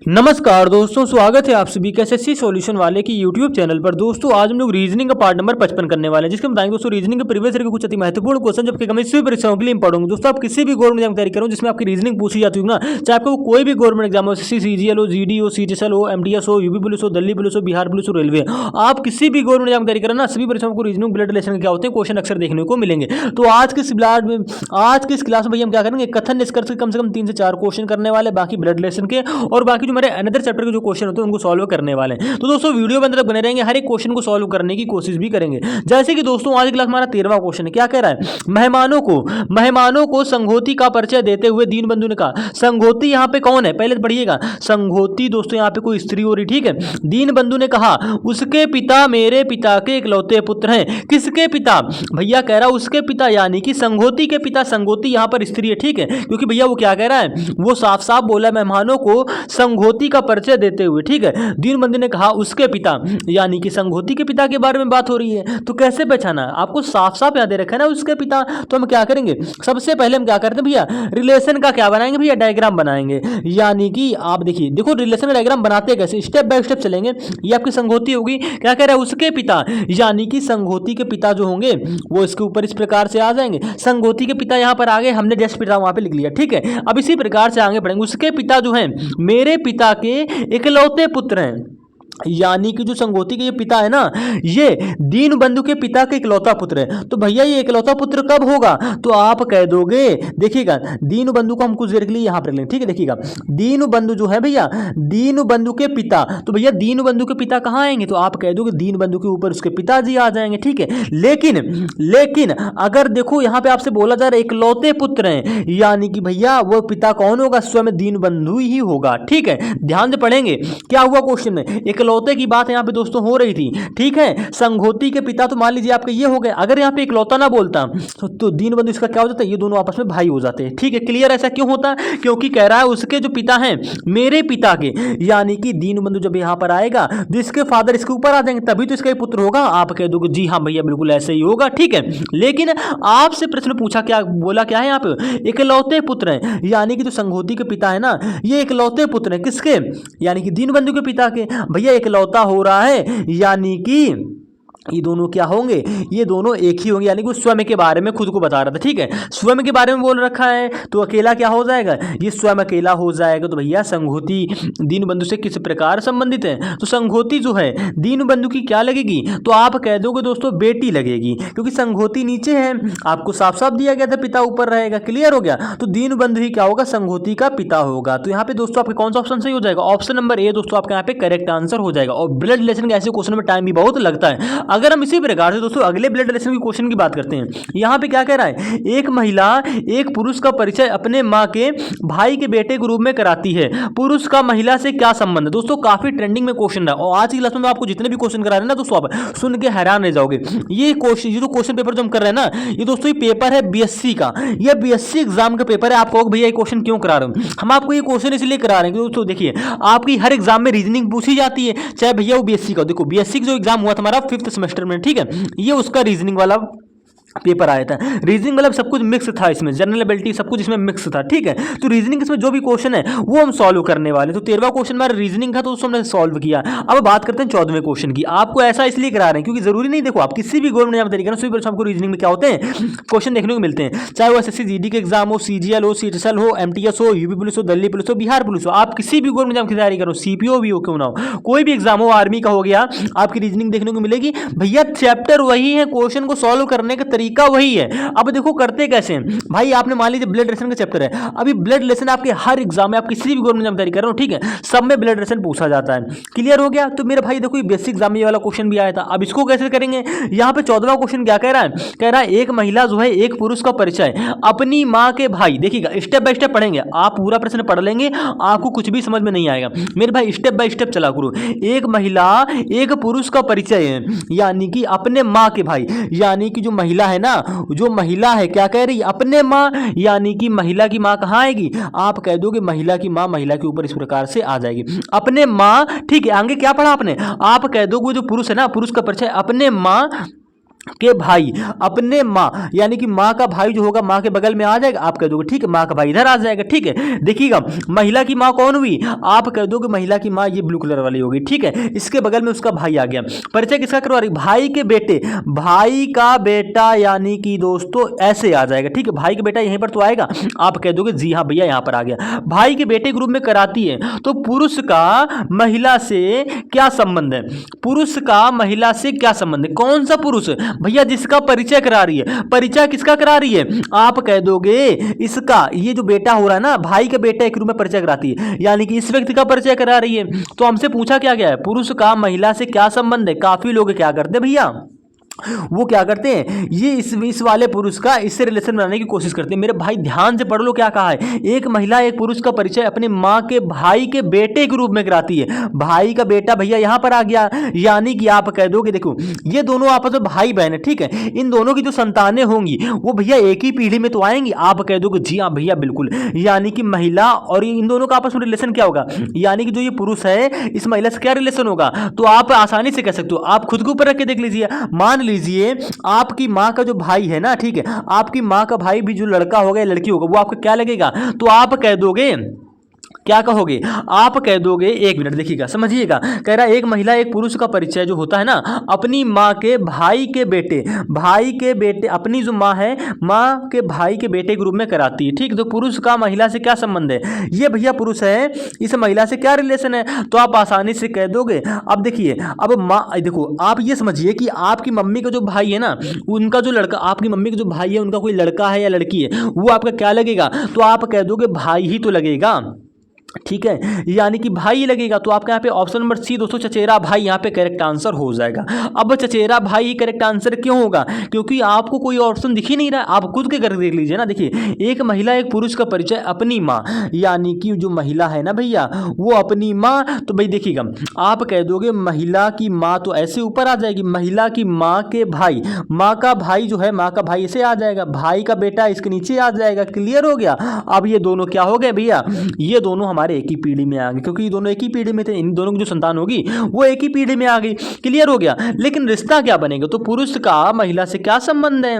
नमस्कार दोस्तों, स्वागत है आप सभी के एसएससी सॉल्यूशन वाले की यूट्यूब चैनल पर। दोस्तों आज हम लोग रीजनिंग का पार्ट नंबर 55 करने वाले हैं, जिसके हम बताएंगे दोस्तों रीजनिंग के प्रीवियस ईयर के कुछ अति महत्वपूर्ण क्वेश्चन जबकि हमें सभी परीक्षाओं के लिए इंपॉर्टेंट होंगे। दोस्तों आप किसी भी गवर्नमेंट एग्जाम तैयारी करो जिसमें आपकी रीजनिंग पूछी जाती हो ना, चाहे आपको कोई भी गवर्नमेंट एग्जाम हो, एसएससी सीजीएल हो, जीडी हो, सीजीएल हो, एमटीएस हो, यूपी पुलिस हो, दिल्ली पुलिस हो, बिहार पुलिस हो, रेलवे, आप किसी भी गवर्नमेंट एग्जाम तैयारी करो ना, सभी परीक्षाओं को रीजनिंग ब्लड रिलेशन क्या होते हैं क्वेश्चन अक्सर देखने को मिलेंगे। तो आज की इस क्लास में भैया हम क्या करेंगे, कथन निष्कर्ष के कम से कम 3 से 4 क्वेश्चन करने वाले, बाकी ब्लड रिलेशन के और बाकी जो हमारे अनदर चैप्टर के जो क्वेश्चन होते हैं उनको सॉल्व करने वाले हैं। तो दोस्तों वीडियो में अंदर बने रहेंगे, हर एक क्वेश्चन को सॉल्व करने की कोशिश भी करेंगे। जैसे कि दोस्तों आज की क्लास हमारा 13वां क्वेश्चन है, क्या कह रहा है, मेहमानों को संघोती का परिचय देते हुए दीनबंधु ने कहा। संघोती यहाँ पे कौन है, पहले पढ़िएगा। संघोती दोस्तों यहाँ पे कोई स्त्री हो रही, ठीक है। दीनबंधु ने कहा उसके पिता मेरे पिता के इकलौते पुत्र हैं। किसके पिता, भैया कह रहा है उसके पिता, यानी कि संघोती के पिता। संघोती यहाँ पर स्त्री है, ठीक है, क्योंकि भैया वो क्या कह रहा है, वो साफ साफ बोला मेहमानों को संघोती का परिचय देते हुए, ठीक है। दीनबंधु ने कहा उसके पिता, यानी कि संघोती के पिता के बारे में बात हो रही है। तो कैसे पहचाना, आपको साफ साफ याद रखा है ना उसके पिता। तो हम क्या करेंगे, सबसे पहले हम क्या करते हैं भैया, रिलेशन का क्या बनाएंगे भैया, डायग्राम बनाएंगे। यानी कि आप देखिए, देखो रिलेशन का डायग्राम बनाते कैसे, स्टेप बाय स्टेप चलेंगे। ये आपकी संघोती होगी, क्या कह रहा है उसके पिता, यानी कि संघोती के पिता जो होंगे वो इसके ऊपर इस प्रकार से आ जाएंगे। संघोती के पिता यहां पर आ गए, हमने जस्ट पिता वहां पे लिख लिया, ठीक है। अब इसी प्रकार से आगे बढ़ेंगे। उसके पिता जो हैं मेरे पिता के इकलौते पुत्र हैं, यानी कि जो संघोती के ये पिता है ना, ये दीनबंधु के पिता के इकलौता पुत्र है। तो भैया ये इकलौता पुत्र कब होगा, तो आप कह दोगे, देखिएगा दीनबंधु को हम कुछ देर के लिए यहां पर लें, ठीक है। देखिएगा दीनबंधु जो है भैया, दीनबंधु के पिता, तो भैया दीनबंधु के पिता कहां आएंगे, तो आप कह दोगे दीनबंधु के ऊपर उसके पिताजी आ जाएंगे, ठीक है। लेकिन अगर देखो यहां पे आपसे बोला जा रहा है इकलौते पुत्र हैं, यानी कि भैया वो पिता कौन होगा, स्वयं दीनबंधु ही होगा, ठीक है। ध्यान से पढ़ेंगे क्या हुआ क्वेश्चन में, इकलौते की बात यहाँ पे दोस्तों हो रही थी, ठीक है। संघोती के पिता तो मान लीजिए आपके ये हो गए, अगर यहाँ पे इकलौता ना बोलता तो दीनबंधु इसका क्या हो जाता है, ये दोनों आपस में भाई हो जाते हैं, ठीक है। क्लियर, ऐसा क्यों होता, क्योंकि कह रहा है उसके जो पिता हैं मेरे पिता के, यानी कि दीनबंधु जब यहाँ पर आएगा तो इसके फादर इसके ऊपर आ जाएंगे, तभी तो इसका ही पुत्र होगा। आप कह दोगे जी हाँ भैया बिल्कुल ऐसे ही होगा, ठीक है। लेकिन आपसे प्रश्न पूछा, क्या बोला, क्या है यहाँ पे, इकलौते पुत्र हैं, यानी कि जो संघोती के पिता है ना, ये इकलौते पुत्र हैं किसके, यानी कि दीनबंधु के पिता के। भैया इकलौता हो रहा है, यानी कि ये दोनों क्या होंगे, ये दोनों एक ही होंगे, यानी कि वो स्वयं के बारे में खुद को बता रहा था, ठीक है। स्वयं के बारे में बोल रखा है तो अकेला क्या हो जाएगा, ये स्वयं अकेला हो जाएगा। तो भैया संघोती दीनबंधु से किस प्रकार संबंधित है, तो संघोती जो है दीनबंधु की क्या लगेगी, तो आप कह दोगे दोस्तों बेटी लगेगी, क्योंकि संघोती नीचे है, आपको साफ साफ दिया गया था पिता ऊपर रहेगा। क्लियर हो गया, तो दीनबंधु ही क्या होगा, संघोती का पिता होगा। तो यहाँ पे दोस्तों आपके कौन सा ऑप्शन सही हो जाएगा, ऑप्शन नंबर ए दोस्तों आपका यहाँ पे करेक्ट आंसर हो जाएगा। और ब्लड रिलेशन के ऐसे क्वेश्चन में टाइम भी बहुत लगता है। अगर हम इसी प्रकार से दोस्तों अगले ब्लड रिलेशन के क्वेश्चन की बात करते हैं, यहां पे क्या कह रहा है, एक महिला एक पुरुष का परिचय अपने मां के भाई के बेटे के रूप में कराती है, पुरुष का महिला से क्या संबंध है। दोस्तों काफी ट्रेंडिंग में क्वेश्चन है और आज की क्लास में आपको जितने भी क्वेश्चन करा रहे हैं ना दोस्तों, आप सुन के हैरान रह जाओगे। ये क्वेश्चन पेपर जो हम कर रहे हैं ना, ये दोस्तों ये पेपर है बीएससी का, ये बीएससी एग्जाम का पेपर है। आप कहोगे भैया ये क्वेश्चन क्यों करा रहे हो, हम आपको ये क्वेश्चन इसलिए करा रहे हैं दोस्तों, देखिए आपकी हर एग्जाम में रीजनिंग पूछी जाती है, चाहे भैया वो बीएससी का, देखो बीएससी का जो एग्जाम हुआ था हमारा 5th सेमेस्टर में, ठीक है, ये उसका रीजनिंग वाला पेपर आया था। रीजनिंग मतलब सब कुछ मिक्स था इसमें, जनरल एबिलिटी सब कुछ इसमें मिक्स था, ठीक है। तो रीजनिंग इसमें जो भी क्वेश्चन है वो हम सॉल्व करने वाले। तो 13वां क्वेश्चन हमारा रीजनिंग का तो उसको हमने सॉल्व किया। अब बात करते हैं 14वें क्वेश्चन की। आपको ऐसा इसलिए करा रहे हैं क्योंकि जरूरी नहीं, देखो आप किसी भी गवर्नमेंट एग्जाम तरीके से आपको रीजनिंग में क्या होते हैं क्वेश्चन देखने को मिलते हैं, चाहे वो एसएससी जीडी के एग्जाम हो, सीजीएल हो, सीजीएल हो, एमटीएस हो, यूपी पुलिस हो, दिल्ली पुलिस हो, बिहार पुलिस हो, आप किसी भी गवर्नमेंट एग्जाम की तैयारी करो, सीपीओ भी हो क्यों ना हो, कोई भी एग्जाम हो, आर्मी का हो गया, आपकी रीजनिंग देखने को मिलेगी। भैया चैप्टर वही है, क्वेश्चन को सॉल्व करने का तरीका वही है। अब देखो करते कैसे हैं भाई, आपने मान लीजिए ब्लड रिलेशन का चैप्टर है, अभी ब्लड रिलेशन आपके हर एग्जाम में, आप किसी भी गवर्नमेंट एग्जाम तैयारी कर रहे हो, ठीक है, सब में ब्लड रिलेशन पूछा जाता है। क्लियर हो गया, तो मेरे भाई देखो ये बेसिक एग्जाम में ये वाला क्वेश्चन भी आया था। अब इसको कैसे करेंगे, यहाँ पे 14वां क्वेश्चन क्या कह रहा है, कह रहा है एक महिला जो है एक पुरुष का परिचय अपनी माँ के भाई, देखिएगा स्टेप बाय स्टेप पढ़ेंगे, आप पूरा प्रश्न पढ़ लेंगे आपको कुछ भी समझ में नहीं आएगा मेरे भाई, स्टेप बाय स्टेप चला करो। एक महिला एक पुरुष का परिचय है, यानी कि अपने माँ के भाई, यानी कि जो महिला है ना, जो महिला है क्या कह रही, अपने माँ, यानी कि महिला की माँ कहाँ आएगी, आप कह दोगे महिला की माँ महिला के ऊपर इस प्रकार से आ जाएगी, अपने माँ, ठीक है। आगे क्या पढ़ा आपने, आप कह दोगे जो पुरुष है ना, पुरुष का परिचय अपने माँ के भाई अपने माँ, यानी कि माँ का भाई जो होगा माँ के बगल में आ जाएगा, आप कह दोगे ठीक है माँ का भाई इधर आ जाएगा। ठीक है, देखिएगा महिला की माँ कौन हुई, आप कह दोगे महिला की माँ ये ब्लू कलर वाली होगी। ठीक है, इसके बगल में उसका भाई आ गया। परिचय किसका करवा रही, भाई के बेटे, भाई का बेटा, यानी कि दोस्तों ऐसे आ जाएगा। ठीक है, भाई का बेटा यहीं पर तो आएगा, आप कह दोगे जी हाँ भैया यहाँ पर आ गया। भाई के बेटे ग्रुप में कराती है, तो पुरुष का महिला से क्या संबंध है, पुरुष का महिला से क्या संबंध है, कौन सा पुरुष भैया, जिसका परिचय करा रही है। परिचय किसका करा रही है, आप कह दोगे इसका, ये जो बेटा हो रहा है ना, भाई का बेटा एक रूप में परिचय कराती है, यानी कि इस व्यक्ति का परिचय करा रही है। तो हमसे पूछा क्या गया है, पुरुष का महिला से क्या संबंध है। काफी लोग क्या करते हैं भैया, वो क्या करते हैं, ये इस वाले पुरुष का इससे रिलेशन बनाने की कोशिश करते हैं। मेरे भाई ध्यान से पढ़ लो क्या कहा है, एक महिला एक पुरुष का परिचय अपने माँ के भाई के बेटे के रूप में कराती है। भाई का बेटा भैया यहाँ पर आ गया, यानी कि आप कह दोगे देखो ये दोनों आपस में भाई बहन है। ठीक है, इन दोनों की जो संतानें होंगी वो भैया एक ही पीढ़ी में तो आएंगी, आप कह दोगे जी हाँ भैया बिल्कुल, यानी कि महिला और इन दोनों का आपस में रिलेशन क्या होगा, यानी कि जो ये पुरुष है इस महिला से क्या रिलेशन होगा। तो आप आसानी से कह सकते हो, आप खुद के ऊपर रख के देख लीजिए। मान लीजिए आपकी माँ का जो भाई है ना, ठीक है, आपकी माँ का भाई भी जो लड़का होगा या लड़की होगा वो आपका क्या लगेगा, तो आप कह दोगे क्या कहोगे, आप कह दोगे, एक मिनट देखिएगा समझिएगा, कह रहा है एक महिला एक पुरुष का परिचय जो होता है ना अपनी माँ के भाई के बेटे, भाई के बेटे, अपनी जो माँ है माँ के भाई के बेटे के रूप में कराती है। ठीक, तो पुरुष का महिला से क्या संबंध है, ये भैया पुरुष है, इस महिला से क्या रिलेशन है, तो आप आसानी से कह दोगे। अब देखिए, अब माँ देखो आप ये समझिए कि आपकी मम्मी का जो भाई है ना, उनका जो लड़का, आपकी मम्मी का जो भाई है उनका कोई लड़का है या लड़की है, वो आपका क्या लगेगा, तो आप कह दोगे भाई ही तो लगेगा। ठीक है, यानी कि भाई लगेगा। तो आपका यहाँ पे ऑप्शन नंबर सी दोस्तों चचेरा भाई यहाँ पे करेक्ट आंसर हो जाएगा। अब चचेरा भाई ही करेक्ट आंसर क्यों होगा, क्योंकि आपको कोई ऑप्शन दिख ही नहीं रहा, आप खुद के कर देख लीजिए ना। देखिए एक महिला एक पुरुष का परिचय अपनी माँ, यानी कि जो महिला है ना भैया वो अपनी माँ, तो भाई देखिएगा आप कह दोगे महिला की माँ तो ऐसे ऊपर आ जाएगी, महिला की माँ के भाई, माँ का भाई जो है माँ का भाई ऐसे आ जाएगा, भाई का बेटा इसके नीचे आ जाएगा। क्लियर हो गया। अब ये दोनों क्या हो गए भैया, ये दोनों हमारे एक ही पीढ़ी में आ गए, क्योंकि ये दोनों एक ही पीढ़ी में थे, इन दोनों की जो संतान होगी वो एक ही पीढ़ी में आ गई। क्लियर हो गया। लेकिन रिश्ता क्या बनेगा, तो पुरुष का महिला से क्या संबंध है,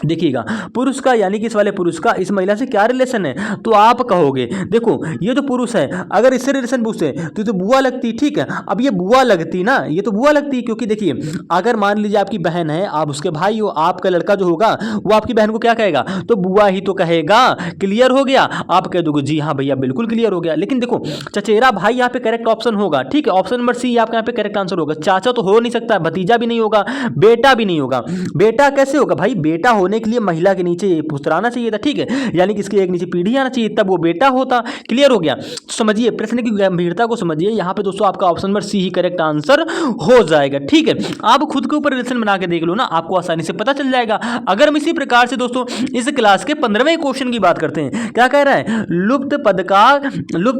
देखिएगा पुरुष का, यानी कि इस वाले पुरुष का इस महिला से क्या रिलेशन है, तो आप कहोगे देखो ये जो पुरुष है अगर इससे रिलेशन पूछते तो ये तो बुआ लगती। ठीक है, अब ये बुआ लगती ना, ये तो बुआ लगती, क्योंकि देखिए अगर मान लीजिए आपकी बहन है, आप उसके भाई हो, आपका लड़का जो होगा वो आपकी बहन को क्या कहेगा, तो बुआ ही तो कहेगा। क्लियर हो गया। आप कह दोगे जी हाँ भैया बिल्कुल क्लियर हो गया। लेकिन देखो चचेरा भाई यहाँ पे करेक्ट ऑप्शन होगा। ठीक है, ऑप्शन नंबर सी आपका यहाँ पे करेक्ट आंसर होगा। चाचा तो हो नहीं सकता, भतीजा भी नहीं होगा, बेटा भी नहीं होगा। बेटा कैसे होगा भाई, बेटा होने के लिए महिला के नीचे पुत्र आना चाहिए था। ठीक है, यानी कि इसके एक नीचे पीढ़ी आना चाहिए, तब वो बेटा होता। क्लियर हो गया। तो समझिए प्रश्न की गंभीरता को समझिए, यहाँ पे दोस्तों आपका ऑप्शन नंबर सी ही करेक्ट आंसर हो जाएगा। ठीक है, आप खुद के ऊपर रिलेशन बना के देख लो ना, आपको आसानी से पता चल जाएगा। अगर हम इसी प्रकार से दोस्तों इस क्लास के 15वें क्वेश्चन की बात करते हैं, क्या कह रहा है, लुप्त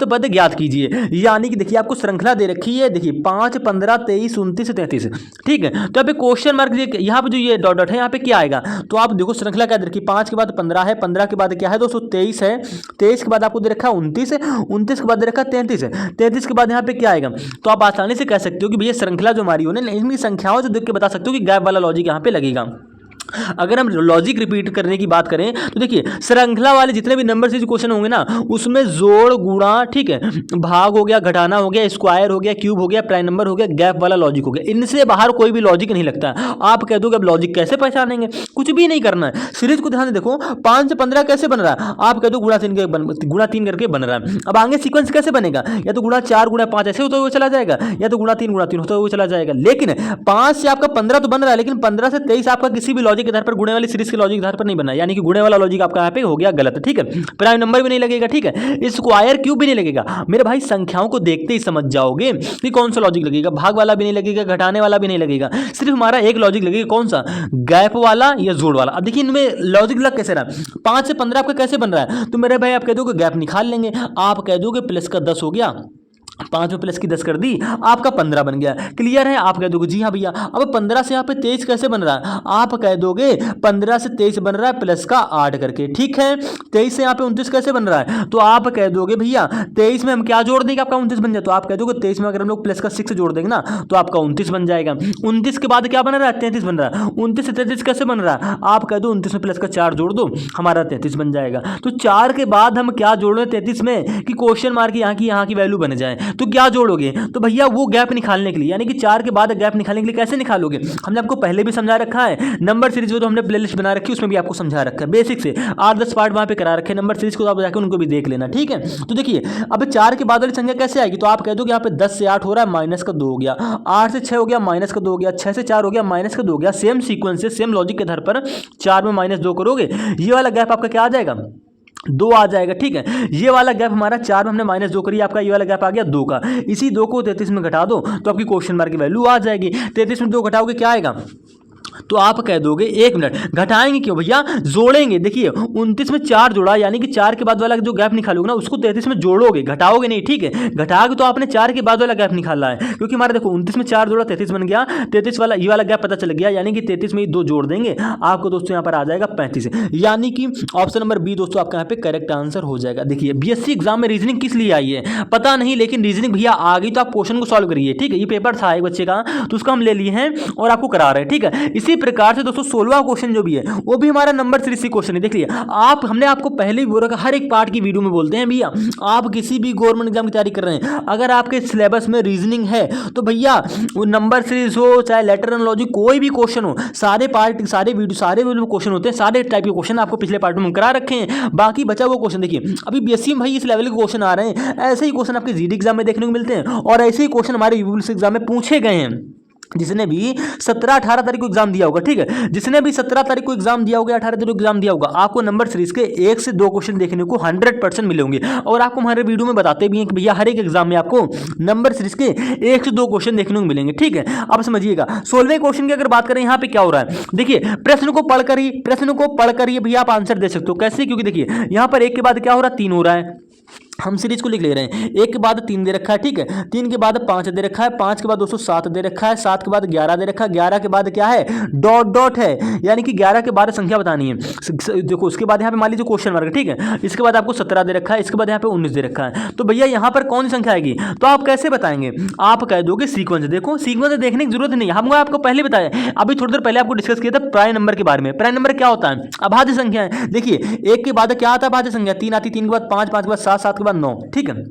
पद ज्ञात कीजिए। यानी कि देखिए आपको श्रृंखला दे रखी है, देखिए 5, 15, 23, 29, 33। ठीक है, तो यहाँ पे क्वेश्चन मार्क, यहाँ पे जो ये डॉट डॉट है यहाँ पे क्या आएगा, तो आप देखो श्रृंखला क्या दे रखी, 5 के बाद 15 है, 15 के बाद क्या है दोस्तों 23 है, 23 के बाद आपको दे रखा है 29 है, 29 के बाद दे रखा है 33 है, 33 के बाद यहाँ पे क्या आएगा। तो आप आसानी से कह सकते हो कि भैया श्रृंखला जो हमारी होने, इनकी संख्याओं से देख के बता सकते हो कि गैप वाला लॉजिक यहाँ पे लगेगा। अगर हम लॉजिक रिपीट करने की बात करें तो देखिए श्रृंखला वाले जितने भी नंबर से जो क्वेश्चन होंगे ना, उसमें जोड़ गुणा, ठीक है, भाग हो गया, घटाना हो गया, स्क्वायर हो गया, क्यूब हो गया, प्राइम नंबर हो गया, गैप वाला लॉजिक हो गया, इनसे बाहर कोई भी लॉजिक नहीं लगता। आप कह दोगे अब लॉजिक कैसे पहचानेंगे, कुछ भी नहीं करना है, सीरीज को ध्यान से देखो, 5 से 15 कैसे बन रहा है, आप कह दो गुणा 3 करके बन रहा है। अब आगे सीक्वेंस कैसे बनेगा, या तो गुणा 4 गुणा 5 ऐसे होता हुआ चला जाएगा, या तो गुणा 3 होता हुआ चला जाएगा। लेकिन 5 से आपका 15 तो बन रहा है, लेकिन 15 से 23 आपका किसी भी लॉजिक के आधार पर गुणे वाली सीरीज के लॉजिक आधार पर नहीं बना, यानी कि गुणे वाला लॉजिक आपका यहाँ पे हो गया गलत। ठीक है, प्राइम नंबर भी नहीं लगेगा, ठीक है, स्क्वायर क्यूब भी नहीं लगेगा। मेरे भाई संख्याओं को देखते ही समझ जाओगे कि कौन सा लॉजिक लगेगा, भाग वाला भी नहीं लगेगा, घटाने वाला भी नहीं लगेगा, सिर्फ हमारा एक लॉजिक लगेगा, कौन सा, गैप वाला या जोड़ वाला। अब देखिए इनमें लॉजिक लग कैसे रहा, 5 से 15 आपका कैसे बन रहा है, तो मेरे भाई आप कह दोगे गैप निकाल लेंगे, आप कह दोगे प्लस का 10 हो गया, 5 में प्लस की 10 कर दी, आपका 15 बन गया। क्लियर है? आप कह दोगे जी हाँ भैया। अब 15 से यहाँ पे 23 कैसे बन रहा है? आप कह दोगे 15 से 23 बन रहा है प्लस का 8 करके, ठीक है। 23 से यहाँ पे 29 कैसे बन रहा है? तो आप कह दोगे भैया 23 में हम क्या जोड़ देंगे, आपका 29 बन जाए। तो आप कह दोगे 23 में अगर हम लोग प्लस का 6 जोड़ देंगे ना तो आपका 29 बन जाएगा। 29 के बाद क्या बन रहा है? 33 बन रहा है। 29 से 33 कैसे बन रहा है? आप कह दो 29 में प्लस का 4 जोड़ दो, हमारा 33 बन जाएगा। तो 4 के बाद हम क्या जोड़ रहे हैं 33 में कि क्वेश्चन मार्क यहाँ की वैल्यू बन जाए, तो क्या जोड़ोगे? तो भैया वो गैप निकालने के लिए, यानी कि 4 के बाद गैप निकालने के लिए कैसे निकालोगे? हमने आपको पहले भी समझा रखा है, नंबर सीरीज जो हमने प्लेलिस्ट बना रखी है उसमें भी आपको समझा रखा है, बेसिक से 8-10 पार्ट वहां पे करा रखे नंबर सीरीज को, आप जाकर उनको भी देख लेना, ठीक है। तो देखिए अब 4 के बाद वाली संख्या कैसे आएगी? तो आप कह दो कि यहाँ पे 10 से 8 हो रहा है, माइनस का 2 हो गया, 8 से 6 हो गया, माइनस का 2 हो गया, 6 से 4 हो गया, माइनस का 2 हो गया। सेम सीक्वेंस से सेम लॉजिक के आधार पर 4 में -2 करोगे, ये वाला गैप आपका क्या आ जाएगा? 2 आ जाएगा, ठीक है। ये वाला गैप हमारा 4 में हमने -2 करी, आपका ये वाला गैप आ गया 2 का। इसी 2 को 33 में घटा दो तो आपकी क्वेश्चन मार्क की वैल्यू आ जाएगी। 33 में 2 घटाओगे क्या आएगा? तो आप कह दोगे 1 मिनट, घटाएंगे क्यों भैया? जोड़ेंगे। देखिए 29 में 4 जोड़ा, यानी कि 4 के बाद वाला जो गैप निकालोगे ना उसको 33 में जोड़ोगे, घटाओगे नहीं, ठीक है। घटाओगे तो आपने 4 के बाद वाला गैप निकाला है, क्योंकि हमारा देखो 29 में 4 जोड़ा 33 बन गया, 33 वाला ये वाला गैप पता चल गया, यानी कि 33 में 2 जोड़ देंगे, आपको दोस्तों यहाँ पर आ जाएगा 35, यानी कि ऑप्शन नंबर बी दोस्तों आपका यहाँ पे करेक्ट आंसर हो जाएगा। देखिए बीएससी एग्जाम में रीजनिंग किस लिए आई है पता नहीं, लेकिन रीजनिंग भैया आ गई तो आप क्वेश्चन को सॉल्व करिए, ठीक है। ये पेपर था एक बच्चे का तो उसका हम ले लिए हैं और आपको करा रहे हैं, ठीक है। इसी प्रकार से दोस्तों 16वां क्वेश्चन जो भी है वो भी हमारा नंबर सीरीज से क्वेश्चन है। देखिए आप, हमने आपको पहले भी बोला कि हर एक पार्ट की वीडियो में बोलते हैं भैया, आप किसी भी गवर्नमेंट एग्जाम की तैयारी कर रहे हैं, अगर आपके सिलेबस में रीजनिंग है तो भैया वो नंबर सीरीज हो चाहे लेटर एनालॉजी कोई भी क्वेश्चन हो, सारे पार्ट सारे वीडियो क्वेश्चन होते हैं, सारे टाइप के क्वेश्चन आपको पिछले पार्ट में करा रखे हैं। बाकी बचा वो क्वेश्चन देखिए अभी बीएससी में भाई इस लेवल के क्वेश्चन आ रहे हैं, ऐसे ही क्वेश्चन आपके जीडी एग्जाम में देखने को मिलते हैं और ऐसे ही क्वेश्चन हमारे यूपीएससी एग्जाम में पूछे गए हैं। जिसने भी 17-18 तारीख को एग्जाम दिया होगा, ठीक है, जिसने भी 17 तारीख को एग्जाम दिया होगा, 18 तारीख को एग्जाम दिया होगा, आपको नंबर सीरीज के 1 से 2 क्वेश्चन देखने को 100% मिले होंगे। और आपको हमारे वीडियो में बताते भी हैं कि भैया हर एक एग्जाम में आपको नंबर सीरीज के 1 से 2 क्वेश्चन देखने को मिलेंगे, ठीक है। अब समझिएगा 16वें क्वेश्चन की अगर बात करें यहाँ पे क्या हो रहा है, देखिए प्रश्न को पढ़कर ही भैया आप आंसर दे सकते हो। कैसे? क्योंकि देखिए यहाँ पर 1 के बाद क्या हो रहा है, 3 हो रहा है, हम सीरीज को लिख ले रहे हैं। 1 के बाद 3 दे रखा है, ठीक है, 3 के बाद 5 दे रखा है, 5 के बाद दोस्तों 7 दे रखा है, 7 के बाद 11 दे रखा है, 11 के बाद क्या है, डॉट डॉट है, यानी कि 11 के बाद संख्या बतानी है। देखो उसके बाद यहाँ पे मान लीजिए क्वेश्चन मार्क, ठीक है, इसके बाद आपको 17 दे रखा है, इसके बाद यहाँ पे 19 दे रखा है, तो भैया यहाँ पर कौन सी संख्या आएगी? तो आप कैसे बताएंगे? आप कह दोगे सीक्वेंस। देखो सीक्वेंस देखने की जरूरत नहीं, हमको आपको पहले बताया, अभी थोड़ी देर पहले आपको डिस्कस किया था प्राइम नंबर के बारे में। प्राइम नंबर क्या होता है? अभाज्य संख्या है। देखिए 1 के बाद क्या आता है? अभाज्य संख्या। 3 आती, 3 के बाद 5, 5 के बाद 7, 7 के बाद 9, ठीक है,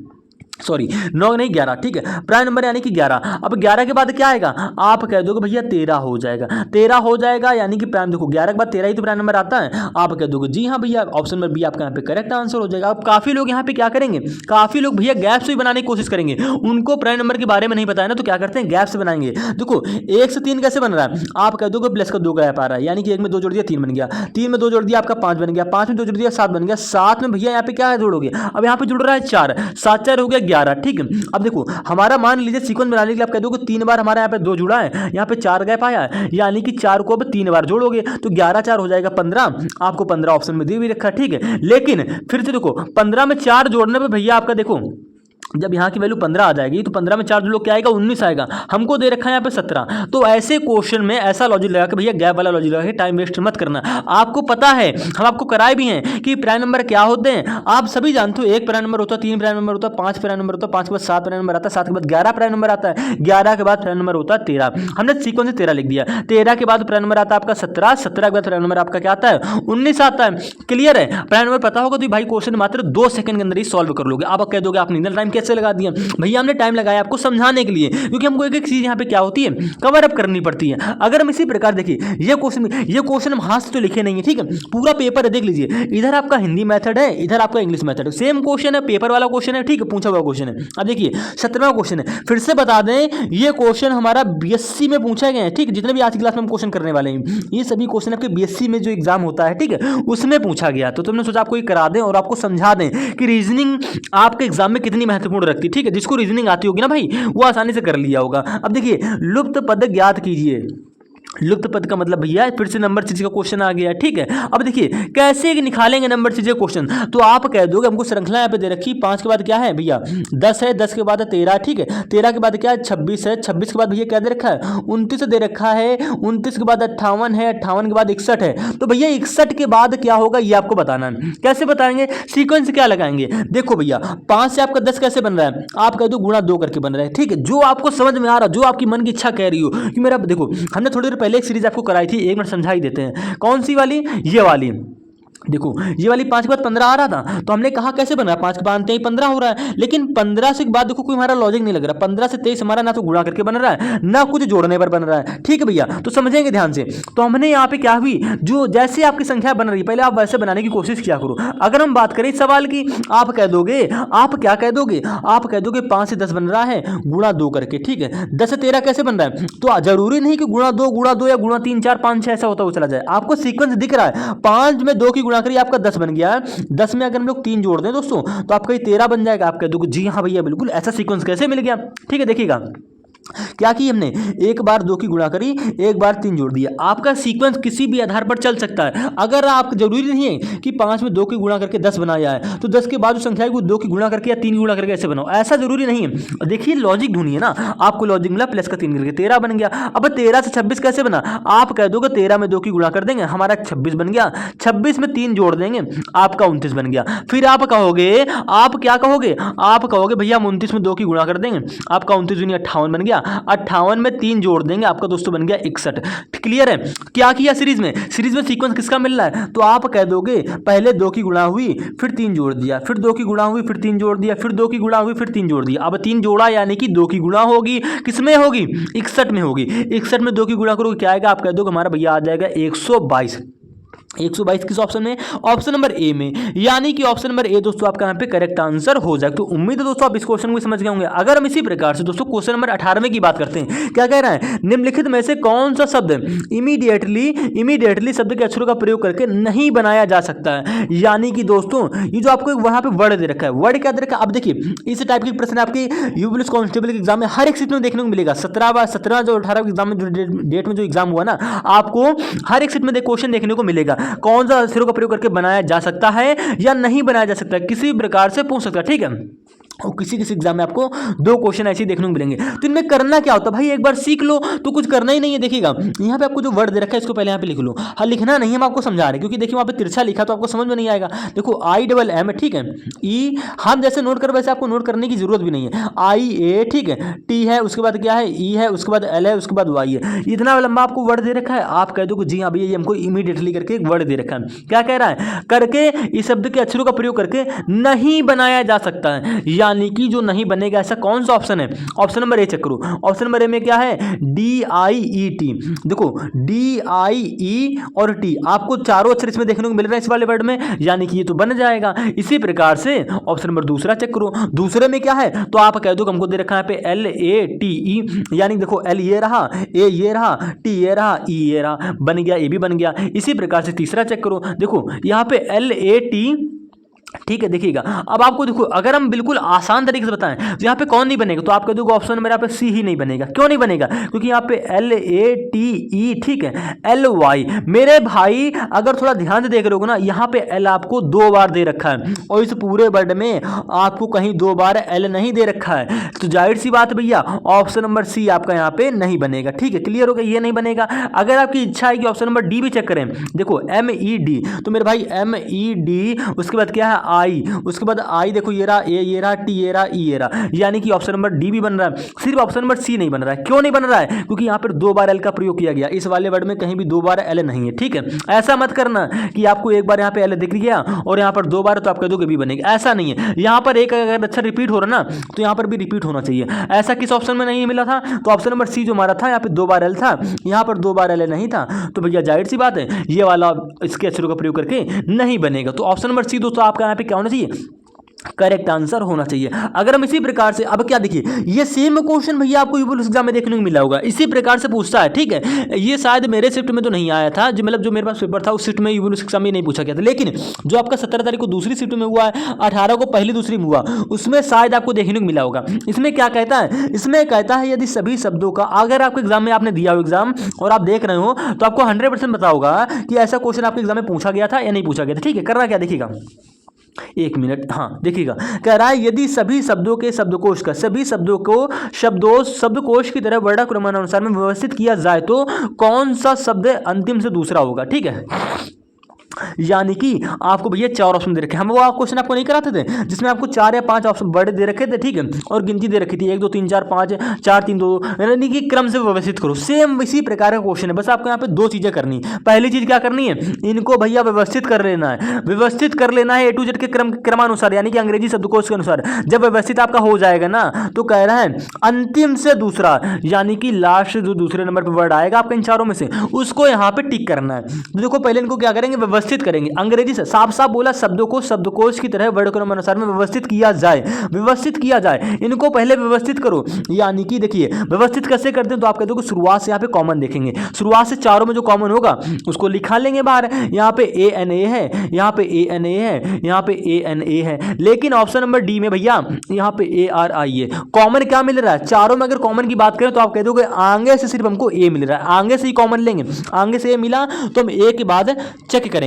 सॉरी 9 नहीं 11, ठीक है, प्राइम नंबर यानी कि 11। अब 11 के बाद क्या आएगा? आप कह दोगे भैया 13 हो जाएगा, 13 हो जाएगा, यानी कि प्राइम, देखो 11 के बाद 13 ही तो प्राइम नंबर आता है। आप कह दोगे जी हाँ भैया, ऑप्शन नंबर बी आपका यहाँ पे करेक्ट आंसर हो जाएगा। अब काफी लोग यहाँ पे क्या करेंगे, काफी लोग भैया गैप से बनाने की कोशिश करेंगे, उनको प्राइम नंबर के बारे में नहीं पता है ना, तो क्या करते हैं, गैप से बनाएंगे। देखो 1 से 3 कैसे बन रहा है? आप कह दोगे प्लस का 2 गैप आ रहा है, यानी कि 1 में 2 जोड़ दिया 3 बन गया, 3 में 2 जोड़ दिया आपका 5 बन गया, 5 में 2 जोड़ दिया 7 बन गया, 7 में भैया यहाँ पे क्या है जोड़ोगे? अब यहाँ पे जुड़ रहा है 4, 7 4 हो गया 11, ठीक है। अब देखो हमारा मान लीजिए सीक्वेंस बनाने के लिए आप कह दोगे 3 बार हमारा यहाँ पे 2 जुड़ा है, यहाँ पे 4 गैप आया है, यानी कि 4 को अब 3 बार जोड़ोगे तो 11 4 हो जाएगा 15, आपको 15 ऑप्शन में दे भी रखा है, ठीक है। लेकिन फिर से देखो 15 में 4 जोड़ने पे भैया आपका देखो जब यहाँ की वैल्यू 15 आ जाएगी तो 15 में 4 जोड़ो क्या आएगा, 19 आएगा, हमको दे रखा है यहाँ पे 17। तो ऐसे क्वेश्चन में ऐसा लॉजिक लगा के भैया गैप वाला लॉजिक लगा के टाइम वेस्ट मत करना। आपको पता है, हम आपको कराए भी हैं कि प्राइम नंबर क्या होते हैं, आप सभी जानते हो। 1 प्राइम नंबर होता है, 3 प्राइम नंबर होता है, 5 प्राइम नंबर होता है, 5 के बाद 7 प्राइम नंबर आता है, 7 के बाद 11 प्राइम नंबर आता है, 11 के बाद प्राइम नंबर होता है 13। हमने सीक्वेंस से 13 लिख दिया। 13 के बाद प्राइम नंबर आता है आपका 17, 17 के बाद प्राइम नंबर आपका क्या आता है, 19 आता है। क्लियर है? प्राइम नंबर पता होगा तो भाई क्वेश्चन मात्र 2 सेकंड के अंदर ही सॉल्व कर लोगे। आप कह दोगे आपने इतना टाइम कैसे लगा दिया? भैया हमने टाइम लगाया आपको समझाने के लिए, क्योंकि हमको एक एक चीज यहाँ पे क्या होती है, कवर अप करनी पड़ती है। अगर हम इसी प्रकार देखिए ये क्वेश्चन हम हाथ से तो लिखे नहीं है, ठीक है, पूरा पेपर है, देख लीजिए, इधर आपका हिंदी मेथड है, इधर आपका इंग्लिश मेथड है, सेम क्वेश्चन है, पेपर वाला क्वेश्चन है, ठीक है, पूछा हुआ क्वेश्चन है। अब देखिए 17वां क्वेश्चन है, फिर से बता दें ये क्वेश्चन हमारा बीएससी में पूछा गया है, ठीक, जितने भी आज की क्लास में हम क्वेश्चन करने वाले हैं ये सभी क्वेश्चन आपके बीएससी में जो एग्जाम होता है, ठीक है, उसमें पूछा गया। तो तुमने सोचा आपको ये करा दें और आपको समझा दें कि रीजनिंग आपके एग्जाम में कितनी महत्वपूर्ण रखती है, ठीक है। जिसको रीजनिंग आती होगी ना भाई वो आसानी से कर लिया होगा। अब देखिए लुप्त पद ज्ञात कीजिए, लुप्त पद का मतलब भैया फिर से नंबर चीज का क्वेश्चन आ गया। ठीक है, अब देखिए कैसे निकालेंगे नंबर चीज का क्वेश्चन। तो आप कह दोगे हमको श्रृंखला यहाँ पे दे रखी, 5 के बाद क्या है भैया 10 है, 10 के बाद 13, ठीक है 13 के बाद क्या है 26 है, 26 के बाद भैया क्या दे रखा है 29 दे रखा है, 29 के बाद 58 है, 58 के बाद 61 है। तो भैया 61 के बाद क्या होगा ये आपको बताना है। कैसे बताएंगे, सीक्वेंस क्या लगाएंगे। देखो भैया 5 से आपका 10 कैसे बन रहा है, आप कह दो गुणा 2 करके बन रहा है। ठीक है, जो आपको समझ में आ रहा, जो आपकी मन की इच्छा कह रही हो कि मेरा देखो हमने थोड़ी देर पहले एक सीरीज आपको कराई थी, एक मिनट समझा ही देते हैं। कौन सी वाली, ये वाली। देखो ये वाली 5 के बाद 15 आ रहा था, तो हमने कहा कैसे बन रहा है 5 के बाद 15 हो रहा है, लेकिन 15 से के बाद देखो कोई हमारा लॉजिक नहीं लग रहा। 15 से 23 हमारा ना तो गुणा करके बन रहा है ना कुछ जोड़ने पर बन रहा है। ठीक है भैया, तो समझेंगे ध्यान से। तो हमने यहाँ पे क्या हुई, जो जैसे आपकी संख्या बन रही है पहले आप वैसे बनाने की कोशिश किया करो। अगर हम बात करें इस सवाल की, आप कह दोगे, आप क्या कह दोगे, आप कह दोगे 5 से 10 बन रहा है गुणा 2 करके। ठीक है, 10 से 13 कैसे बन रहा है, तो जरूरी नहीं कि गुणा 2 या गुणा 3 4 5 6 ऐसा होता हुआ चला जाए। आपको सीक्वेंस दिख रहा है, 5 में 2 की गुणा करिए आपका 10 बन गया। 10 में अगर हम लोग 3 जोड़ दें दोस्तों तो आपका ये 13 बन जाएगा। आप कह दोगे जी हाँ भैया बिल्कुल ऐसा सीक्वेंस कैसे मिल गया। ठीक है, देखिएगा क्या की हमने, एक बार 2 की गुणा करी, एक बार 3 जोड़ दिया। आपका सीक्वेंस किसी भी आधार पर चल सकता है। अगर आप जरूरी नहीं है कि 5 में 2 की गुणा करके 10 बनाया है तो 10 के बाद जो संख्या है वो 2 की गुणा करके या 3 की गुणा करके ऐसे बनाओ, ऐसा जरूरी नहीं है। देखिए लॉजिक ढूंढिए ना, आपको लॉजिक मिला प्लस का 3 करके 13 बन गया। अब 13 से 26 कैसे बना, आप कह दोगे 13 में 2 की गुणा कर देंगे हमारा 26 बन गया, 26 में 3 जोड़ देंगे आपका 29 बन गया। फिर आप कहोगे, आप क्या कहोगे, आप कहोगे भैया हम 29 में 2 की गुणा कर देंगे, आपका 29 दूनी 58 बन गया, 58 में 3 जोड़ देंगे आपका दोस्तों बन गया 61। क्लियर है, क्या किया सीरीज में, सीरीज में सीक्वेंस किसका मिल रहा है, तो आप कह दोगे पहले 2 की गुणा हुई फिर 3 जोड़ दिया, फिर 2 की गुणा हुई फिर 3 जोड़ दिया, फिर 2 की गुणा हुई फिर 3 जोड़ दिया। अब 3 जोड़ा यानी कि 2 की गुणा होगी, किसमें होगी 61 में होगी। 61 में 2 की गुणा करोगे क्या आएगा, आप कह दोगे हमारा भैया आ जाएगा 122। 122 किस ऑप्शन में, ऑप्शन नंबर ए में, यानी कि ऑप्शन नंबर ए दोस्तों आपका यहाँ पे करेक्ट आंसर हो जाएगा। तो उम्मीद है दोस्तों आप इस क्वेश्चन को समझ गए होंगे। अगर हम इसी प्रकार से दोस्तों क्वेश्चन नंबर 18 की बात करते हैं, क्या कह रहा है, निम्नलिखित में से कौन सा शब्द इमीडिएटली शब्द के अक्षरों का प्रयोग करके नहीं बनाया जा सकता है। यानी कि दोस्तों ये जो आपको वहां पे वर्ड दे रखा है, वर्ड क्या दे रखा है, अब देखिए इस टाइप के प्रश्न आपके यूपी पुलिस कांस्टेबल के एग्जाम में हर एक सीट में देखने को मिलेगा। 17 जो 18 के एग्जाम में जो डेट में जो एग्जाम हुआ ना, आपको हर एक सीट में क्वेश्चन देखने को मिलेगा। कौन सा अक्षरों का प्रयोग करके बनाया जा सकता है या नहीं बनाया जा सकता है, किसी भी प्रकार से पूछ सकता है। ठीक है, और किसी एग्जाम में आपको 2 क्वेश्चन ऐसे ही देखने को मिलेंगे। तो इनमें करना क्या होता है भाई, एक बार सीख लो तो कुछ करना ही नहीं है। देखिएगा यहाँ पे आपको जो वर्ड दे रखा है इसको पहले यहाँ पे लिख लो। हाँ लिखना नहीं हम आपको समझा रहे हैं, क्योंकि देखिए वहाँ पे तिरछा लिखा तो आपको समझ में नहीं आएगा। देखो IMM, ठीक है, ई हम जैसे नोट कर वैसे आपको नोट करने की जरूरत भी नहीं है। IA, ठीक है, T है, उसके बाद क्या है E है, उसके बाद L है, उसके बाद Y है। इतना लंबा आपको वर्ड दे रखा है, आप कह दो जी हाँ भैया ये हमको इमीडिएटली करके एक वर्ड दे रखा है। क्या कह रहा है, करके इस शब्द के अक्षरों का प्रयोग करके नहीं बनाया जा सकता है, यानी कि जो नहीं बनेगा। ऐसा कौन सा ऑप्शन है, ऑप्शन नंबर ए चेक करो। ऑप्शन नंबर ए में क्या है, DIET। देखो DIE और T आपको चारों अक्षर इसमें देखने को मिल रहा है इस वाले वर्ड में, यानी कि ये तो बन जाएगा। इसी प्रकार से ऑप्शन नंबर दूसरा चेक करो। दूसरे में क्या है, तो आप कह दो हमको दे रखा है पे LATE, यानी देखो L ये रहा, A ये रहा, T ये रहा, E ये रहा, बन गया, ए भी बन गया। इसी प्रकार से तीसरा चेक करो, देखो यहाँ पे LAT, ठीक है। देखिएगा अब आपको देखो अगर हम बिल्कुल आसान तरीके से बताएं तो यहाँ पे कौन नहीं बनेगा, तो आपका देखो ऑप्शन नंबर यहाँ पे सी ही नहीं बनेगा। क्यों नहीं बनेगा, क्योंकि यहाँ पे LATE, ठीक है, LY। मेरे भाई अगर थोड़ा ध्यान से देख रहे हो ना, यहाँ पे L आपको 2 बार दे रखा है और इस पूरे वर्ड में आपको कहीं 2 बार L नहीं दे रखा है, तो जाहिर सी बात भैया ऑप्शन नंबर सी आपका यहाँ पे नहीं बनेगा। ठीक है, क्लियर हो गया, ये नहीं बनेगा। अगर आपकी इच्छा है कि ऑप्शन नंबर डी भी चेक करें, देखो MED, तो मेरे भाई MED, उसके बाद क्या है आई, उसके बाद आई देखो ये रहा, ए ये रहा, टी ये रहा, ई ये रहा, यानी कि ऑप्शन नंबर डी भी बन रहा है। सिर्फ ऑप्शन नंबर सी नहीं बन रहा है। क्यों नहीं बन रहा है, क्योंकि यहाँ पर 2 बार एल का प्रयोग किया गया। इस वाले वर्ड में कहीं भी 2 बार एल नहीं है। ठीक है, ऐसा मत करना कि आपको एक बार यहाँ पे एल दिख गया और यहाँ पर 2 बार तो आप कह दोगे भी बनेगा, ऐसा नहीं है। यहाँ पर एक अगर अच्छा रिपीट हो रहा ना, तो यहाँ पर भी रिपीट होना चाहिए। ऐसा किस ऑप्शन में नहीं मिला था, तो ऑप्शन नंबर सी जो हमारा था, यहाँ पे 2 बार एल था, यहाँ पर 2 बार एल नहीं था, तो भैया जाहिर सी बात है ये वाला इसके अक्षरों का प्रयोग करके नहीं बनेगा। तो ऑप्शन नंबर सी दोस्तों आपका यहाँ पे क्या होना चाहिए, करेक्ट आंसर होना चाहिए। अगर हम इसी प्रकार से, अब क्या देखिए, ये सेम क्वेश्चन भैया आपको यूपीएससी एग्जाम में देखने को मिला होगा, इसी प्रकार से पूछता है, ठीक है। ये शायद मेरे शिफ्ट में तो नहीं आया था, जो मतलब जो मेरे पास पेपर था उस शिफ्ट में यूपीएससी एग्जाम में नहीं पूछा गया था, लेकिन जो आपका 17 तारीख को दूसरी शिफ्ट में हुआ है, 18 को पहली दूसरी में हुआ, उसमें शायद आपको देखने को मिला होगा। इसमें क्या कहता है, इसमें कहता है यदि सभी शब्दों का, अगर आपके एग्जाम में आपने दिया हो एग्जाम और आप देख रहे हो, तो आपको 100% पता होगा कि ऐसा क्वेश्चन आपके एग्जाम में पूछा गया था या नहीं पूछा गया था, ठीक है। करना क्या, देखिएगा एक मिनट, हाँ देखिएगा, कह रहा है यदि सभी शब्दों के शब्दकोश का, सभी शब्दों को शब्दकोश की तरह वर्णानुक्रमानुसार में व्यवस्थित किया जाए तो कौन सा शब्द अंतिम से दूसरा होगा, ठीक है। यानी कि आपको भैया 4 ऑप्शन दे रखे, हम वो क्वेश्चन आपको नहीं कराते थे जिसमें आपको 4 या 5 ऑप्शन बड़े दे रखे थे, ठीक है, और गिनती दे रखी थी 1 2 3 4 5 4 3 2, यानी कि क्रम से व्यवस्थित करो। सेम इसी प्रकार का क्वेश्चन है, बस आपको यहाँ पे 2 चीजें करनी। पहली चीज क्या करनी है, इनको भैया व्यवस्थित कर लेना है, व्यवस्थित कर लेना है A to Z के क्रमानुसार, यानी कि अंग्रेजी शब्दकोश के अनुसार। जब व्यवस्थित आपका हो जाएगा ना, तो कह रहा है अंतिम से दूसरा, यानी कि लास्ट जो दूसरे नंबर पर वर्ड आएगा आपके इन चारों में से, उसको यहाँ पे टिक करना है। तो देखो पहले इनको क्या करेंगे, व्यवस्थित करेंगे। अंग्रेजी से साफ साफ बोला, शब्दों को शब्दकोश की तरह वर्णक्रमानुसार में व्यवस्थित किया जाए, व्यवस्थित किया जाए, इनको पहले व्यवस्थित करो। यानी कि देखिए व्यवस्थित कैसे करते हैं, तो आप कहते हो कि शुरुआत से यहाँ पे कॉमन देखेंगे, शुरुआत से चारों में जो कॉमन होगा उसको लिखा लेंगे बाहर। यहाँ पे ANA है, यहाँ पे ANA है, यहाँ पे ANA है, लेकिन ऑप्शन नंबर डी में भैया यहाँ पे ARI है। कॉमन क्या मिल रहा है, चारों में अगर कॉमन की बात करें तो आप कह दोगे आगे से सिर्फ हमको A मिल रहा है, आगे से ही कॉमन लेंगे, आगे से A मिला तो हम A के बाद चेक करेंगे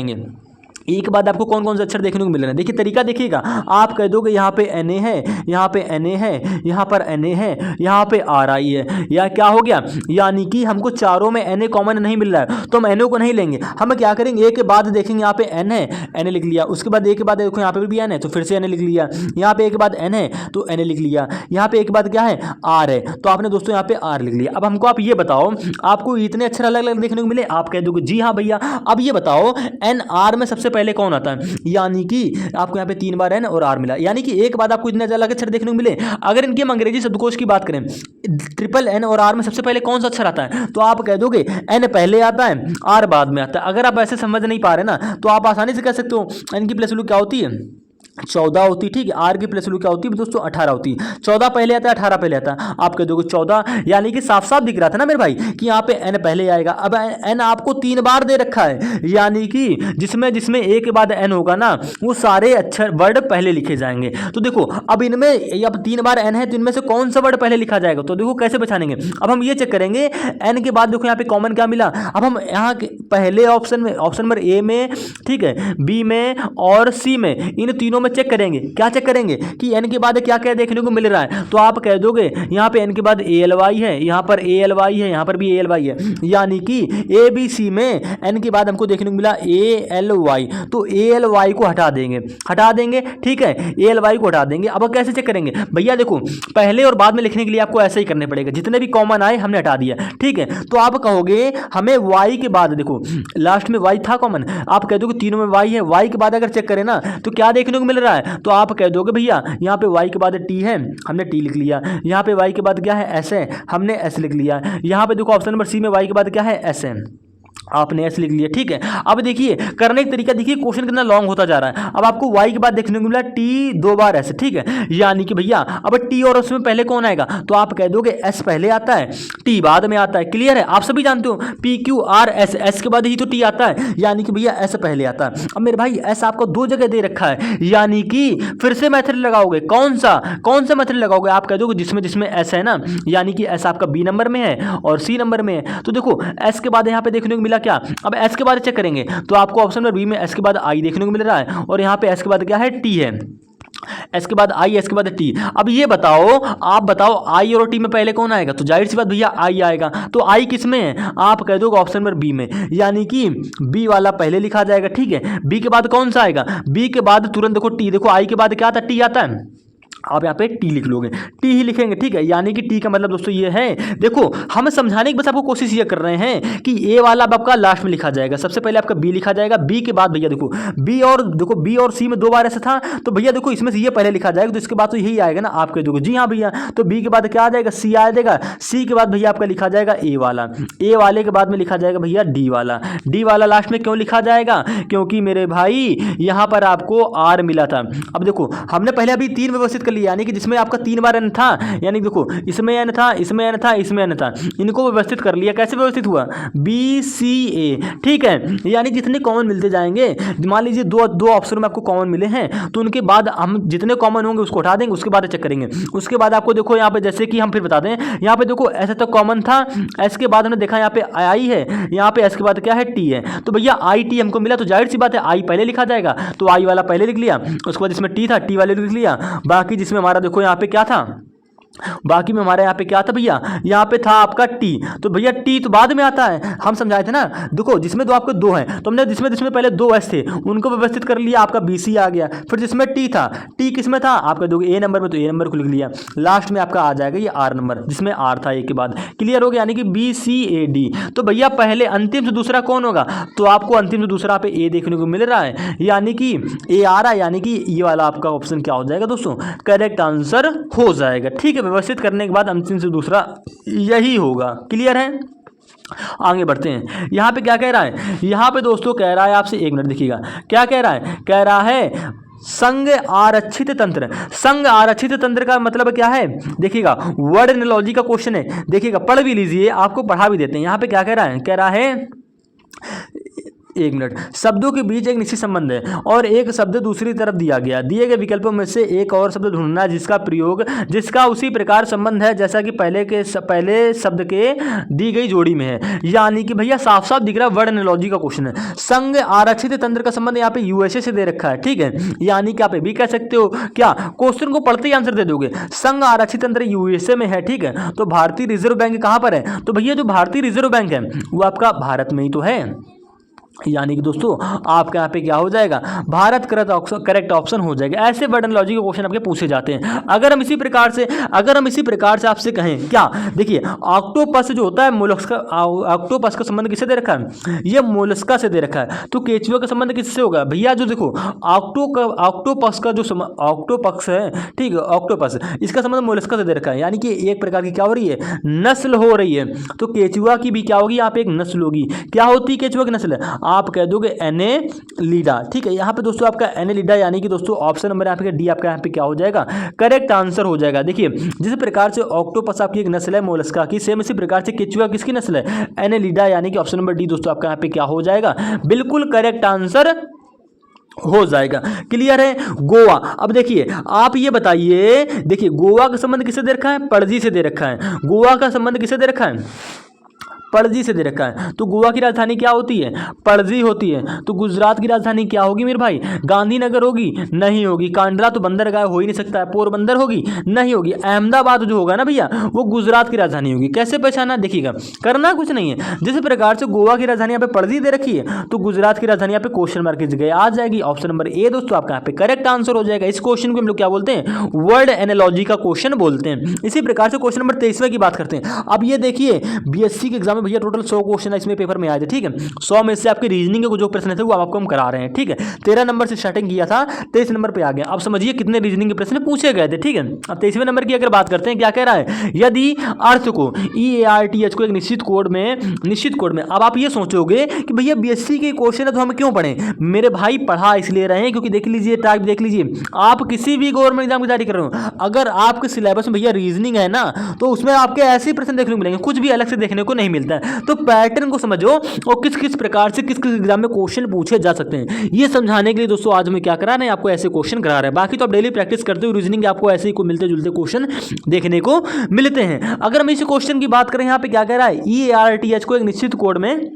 एक बाद आपको कौन कौन से अक्षर देखने को मिल रहे हैं। देखिए तरीका देखिएगा, आप कह दोगे यहाँ पे NA है, यहाँ पे NA है, यहाँ पर NA है, यहाँ पे RI है, या क्या हो गया, यानी कि हमको चारों में NA कॉमन नहीं मिल रहा है तो हम NO को नहीं लेंगे। हम क्या करेंगे, A के बाद देखेंगे यहाँ पे N है, NA लिख लिया, उसके बाद A के बाद देखो यहाँ पे भी N है तो फिर से NA लिख लिया, यहाँ पे A के बाद N है तो NA लिख लिया, यहाँ पे A के बाद क्या है R है तो आपने दोस्तों यहाँ पे R लिख लिया। अब हमको आप ये बताओ, आपको इतने अक्षर अलग अलग देखने को मिले, आप कह दोगे जी हाँ भैया। अब ये बताओ NR में सबसे पहले कौन आता है, यानी कि आपको यहाँ पे 3 बार N और R मिला, यानी कि एक बाद आपको इतने अलग अक्षर देखने को मिले। अगर इनके हम अंग्रेजी शब्दकोश की बात करें, ट्रिपल N और R में सबसे पहले कौन सा अक्षर आता है, तो आप कह दोगे N पहले आता है, R बाद में आता है। अगर आप ऐसे समझ नहीं पा रहे ना, तो आप आसानी से कह सकते हो N की प्लस वैल्यू क्या होती है, 14 होती, ठीक है। R की प्लस वैल्यू क्या होती है दोस्तों, 18 होती। 14 पहले आता है, 18 पहले आता है, आप कह दोगे 14, यानी कि साफ साफ दिख रहा था ना मेरे भाई कि यहाँ पे N पहले आएगा। अब N आपको 3 बार दे रखा है, यानी कि जिसमें जिसमें A के बाद N होगा ना, वो सारे अक्षर वर्ड पहले लिखे जाएंगे। तो देखो अब इनमें अब 3 बार N है तो इनमें से कौन सा वर्ड पहले लिखा जाएगा, तो देखो कैसे पहचानेंगे। अब हम ये चेक करेंगे, N के बाद देखो यहाँ पे कॉमन क्या मिला। अब हम यहाँ पहले ऑप्शन में, ऑप्शन नंबर A में, ठीक है, B में और C में, इन तीनों में चेक करेंगे। क्या चेक करेंगे कि N के बाद क्या क्या देखने को मिल रहा है, तो आप कह दोगे यहाँ पे N के बाद ALY है, यहाँ पर ALY है, यहाँ पर भी ALY है, यानी कि ABC में N के बाद हमको देखने को मिला ALY, तो ALY को हटा देंगे, ठीक है, ALY को हटा देंगे। अब कैसे चेक करेंगे भैया, देखो पहले और बाद में लिखने के लिए आपको ऐसा ही करने पड़ेगा, जितने भी कॉमन आए हमने हटा दिया, ठीक है। तो आप कहोगे हमें Y के बाद, देखो लास्ट में Y था कॉमन, आप कह दोगे तीनों में Y है, Y के बाद अगर चेक करें ना तो क्या देखने को मिल रहा है, तो आप कह दोगे भैया यहाँ पे Y के बाद T है, हमने T लिख लिया, यहाँ पे Y के बाद क्या है S है, हमने S लिख लिया, यहाँ पे देखो ऑप्शन नंबर C में Y के बाद क्या है S है, आपने ऐसे लिख लिया, ठीक है। अब देखिए करने का तरीका देखिए, क्वेश्चन कितना लॉन्ग होता जा रहा है। अब आपको Y के बाद देखने को मिला T 2 बार ऐसे, ठीक है, यानी कि भैया अब T और उसमें पहले कौन आएगा, तो आप कह दोगे S पहले आता है, T बाद में आता है। क्लियर है, आप सभी जानते हो PQRS, S के बाद ही तो T आता है, यानी कि भैया S पहले आता है। अब मेरे भाई S आपको 2 जगह दे रखा है, यानी कि फिर से मेथड लगाओगे, कौन सा मेथड लगाओगे, आप कह दोगे जिसमें जिसमें S है ना, यानी कि S आपका B नंबर में है और C नंबर में है। तो देखो S के बाद यहाँ पे देखने को मिला क्या, अब S के बाद चेक करेंगे तो आपको ऑप्शन नंबर बी में S के बाद I देखने को मिल रहा है, और यहाँ पे S के बाद क्या है T है, S के बाद I, S के बाद T। अब ये बताओ, आप बताओ I और T में पहले कौन आएगा, तो जाहिर सी बात भैया I आएगा। तो I किस में है, आप कह दोगे ऑप्शन नंबर बी में, यानी कि B वाला पहले लिखा जाएगा, ठीक है। B के बाद कौन सा आएगा, B के बाद तुरंत देखो T, देखो I के बाद क्या आता है, T आता है, आप यहाँ पे टी लिख लोगे, टी ही लिखेंगे, ठीक है। यानी कि टी का मतलब दोस्तों ये है, देखो हम समझाने की बस आपको कोशिश ये कर रहे हैं कि ए वाला अब आपका लास्ट में लिखा जाएगा। सबसे पहले आपका बी लिखा जाएगा, बी के बाद भैया देखो बी और सी में 2 बार ऐसा था, तो भैया देखो इसमें से ये पहले लिखा जाएगा, तो इसके बाद तो यही आएगा ना आपके देखो। जी हाँ भैया, तो बी के बाद क्या आ जाएगा, सी आ जाएगा, सी के बाद भैया आपका लिखा जाएगा ए वाला, ए वाले के बाद में लिखा जाएगा भैया डी वाला, डी वाला लास्ट में क्यों लिखा जाएगा, क्योंकि मेरे भाई यहाँ पर आपको आर मिला था। अब देखो हमने पहले अभी 3 व्यवस्थित कर लिया, यानी कि जिसमें आपका 3 बार एन था, यानी देखो इसमें एन था, इसमें एन था, इसमें एन था, इनको व्यवस्थित कर लिया। कैसे व्यवस्थित हुआ, बी सी ए, ठीक है। यानी जितने कॉमन मिलते जाएंगे, मान लीजिए दो ऑप्शन में आपको कॉमन मिले हैं, तो उनके बाद हम जितने कॉमन होंगे उसको हटा देंगे, उसके बाद चेक करेंगे। उसके बाद आपको देखो यहाँ पे जैसे कि हम फिर बता दें, यहाँ पे देखो ऐसे तक कॉमन था, एस के बाद हमने देखा यहाँ पे आई है, यहाँ पे एस के बाद क्या है, टी है, तो भैया आई टी हमको मिला, तो जाहिर सी बात है आई पहले लिखा जाएगा, तो आई वाला पहले लिख लिया, उसके बाद इसमें टी था, टी वाले लिख लिया, बाकी जिसमें हमारा देखो यहाँ पे क्या था, बाकी में हमारे यहाँ पे क्या था भैया, यहाँ पे था आपका टी, तो भैया टी तो बाद में आता है, हम समझाए थे ना। देखो जिसमें दो आपके 2 हैं, तो हमने जिसमें पहले 2 एस थे उनको व्यवस्थित कर लिया, आपका बी सी आ गया। फिर जिसमें टी था, टी किसमें था आपका देखो ए नंबर में, तो ए नंबर को लिख लिया, लास्ट में आपका आ जाएगा ये आर नंबर, जिसमें आर था ए के बाद। क्लियर हो गया, यानी कि बी सी ए डी। तो भैया पहले अंतिम से दूसरा कौन होगा, तो आपको अंतिम से दूसरा पे ए देखने को मिल रहा है, यानी कि ए आ रहा है, यानी कि ये वाला आपका ऑप्शन क्या हो जाएगा दोस्तों, करेक्ट आंसर हो जाएगा। ठीक है, व्यवस्थित करने के बाद अंतिम से दूसरा यही होगा। क्लियर है, आगे बढ़ते हैं। यहाँ पे क्या कह रहा है, यहाँ पे दोस्तों कह रहा है आपसे, 1 मिनट देखिएगा क्या कह रहा है, कह रहा है संघ आरक्षित तंत्र। संघ आरक्षित तंत्र का मतलब क्या है, देखिएगा वर्ड एनालॉजी का क्वेश्चन है, देखिएगा पढ़ भी लीजिए, आपको पढ़ा भी देते हैं। यहाँ पे क्या कह रहा है, कह रहा है 1 मिनट, शब्दों के बीच एक निश्चित संबंध है और एक शब्द दूसरी तरफ दिया गया, दिए गए विकल्पों में से एक और शब्द ढूंढना जिसका उसी प्रकार संबंध है जैसा कि पहले शब्द के दी गई जोड़ी में है। यानी कि भैया साफ साफ दिख रहा है, वर्ड एनालॉजी का क्वेश्चन है। संघ आरक्षित तंत्र का संबंध यहाँ पे यूएसए से दे रखा है, ठीक है। यानी कि आप ये भी कह सकते हो, क्या क्वेश्चन को पढ़ते ही आंसर दे दोगे, संघ आरक्षित तंत्र यूएसए में है, ठीक है। तो भारतीय रिजर्व बैंक कहाँ पर है, तो भैया जो भारतीय रिजर्व बैंक है वो आपका भारत में ही तो है, यानी कि दोस्तों आपके यहाँ पे क्या हो जाएगा, भारत करेक्ट ऑप्शन हो जाएगा। ऐसे वर्ड एनालॉजी के क्वेश्चन आपके पूछे जाते हैं। अगर हम इसी प्रकार से आपसे कहें, क्या देखिए ऑक्टोपस जो होता है मोलस्का, ऑक्टोपस का संबंध किससे दे रखा है, ये मोलस्का से दे रखा है, तो केचुआ का संबंध किससे होगा भैया, जो देखो ऑक्टोपस का जो ऑक्टोपस है, ठीक है, ऑक्टोपस इसका संबंध मोलस्का से दे रखा है, यानी कि एक प्रकार की क्या हो रही है, नस्ल हो रही है। तो केचुआ की भी क्या होगी, यहाँ पे एक नस्ल होगी। क्या होती है केचुआ की नस्ल, आप कह दोगे एनेलिडा, ठीक है। यहाँ पे दोस्तों आपका एनेलिडा, यानी कि दोस्तों ऑप्शन नंबर यहाँ पे डी आपका यहाँ पे क्या हो जाएगा, करेक्ट आंसर हो जाएगा। देखिए जिस प्रकार से ऑक्टोपस आपकी एक नस्ल है मोलस्का की, सेम इसी प्रकार से केचुआ किसकी नस्ल है, एनेलिडा, यानी कि ऑप्शन नंबर डी दोस्तों आपका यहाँ पे क्या हो जाएगा, बिल्कुल करेक्ट आंसर हो जाएगा। क्लियर है। गोवा, अब देखिए आप ये बताइए, देखिए गोवा का संबंध किससे दे रखा है, पणजी से दे रखा है। गोवा का संबंध किससे दे रखा है, पणजी से दे रखा है। तो गोवा की राजधानी क्या होती है, पणजी होती है। तो गुजरात की राजधानी क्या होगी मेरे भाई, गांधीनगर होगी, नहीं होगी। कांडला तो बंदरगाह हो ही नहीं सकता है। पोरबंदर होगी, नहीं होगी। अहमदाबाद जो होगा ना भैया वो गुजरात की राजधानी होगी। कैसे पहचाना, देखिएगा करना कुछ नहीं है, जिस प्रकार से गोवा की राजधानी यहाँ पे पणजी दे रखी है, तो गुजरात की राजधानी यहाँ पे क्वेश्चन मार्क की जगह आ जाएगी। ऑप्शन नंबर ए दोस्तों आपका यहाँ पे करेक्ट आंसर हो जाएगा। इस क्वेश्चन को हम लोग क्या बोलते हैं, वर्ड एनालॉजी का क्वेश्चन बोलते हैं। इसी प्रकार से क्वेश्चन नंबर 23वें की बात करते हैं। अब ये देखिए बीएससी के एग्जाम में भैया टोटल 100 क्वेश्चन इसमें पेपर में आए थे, ठीक है। 100 में से आपके रीजनिंग के जो प्रश्न थे वो आपको हम करा रहे हैं, ठीक है। 13 नंबर से स्टार्टिंग किया था, 23 नंबर पे आ गया। अब समझिए कितने रीजनिंग के प्रश्न पूछे गए थे, ठीक है। अब 23वें नंबर की अगर बात करते हैं, क्या कह रहा है, यदि अर्थ को EARTH को एक निश्चित कोड में, अब आप ये सोचोगे कि भैया बीएससी के क्वेश्चन है तो हम क्यों पढ़ें, मेरे भाई पढ़ा इसलिए रहे हैं क्योंकि देख लीजिए टाइप देख लीजिए, आप किसी भी गवर्नमेंट एग्जाम की तैयारी कर रहे हो, अगर आपके सिलेबस में भैया रीजनिंग है ना, तो उसमें आपके ऐसे ही प्रश्न देखने को मिलेंगे, कुछ भी अलग से देखने को नहीं मिलता है। तो पैटर्न को समझो और किस किस प्रकार से किस किस एग्जाम में क्वेश्चन पूछे जा सकते हैं, ये समझाने के लिए दोस्तों आज हमें क्या करा रहे हैं, आपको ऐसे क्वेश्चन करा रहे हैं। बाकी तो आप डेली प्रैक्टिस करते हो रीजनिंग, आपको ऐसे ही को मिलते जुलते क्वेश्चन देखने को मिलते हैं। अगर हम इस क्वेश्चन की बात करें, यहाँ पे क्या कह रहा है, EARTH को एक निश्चित कोड में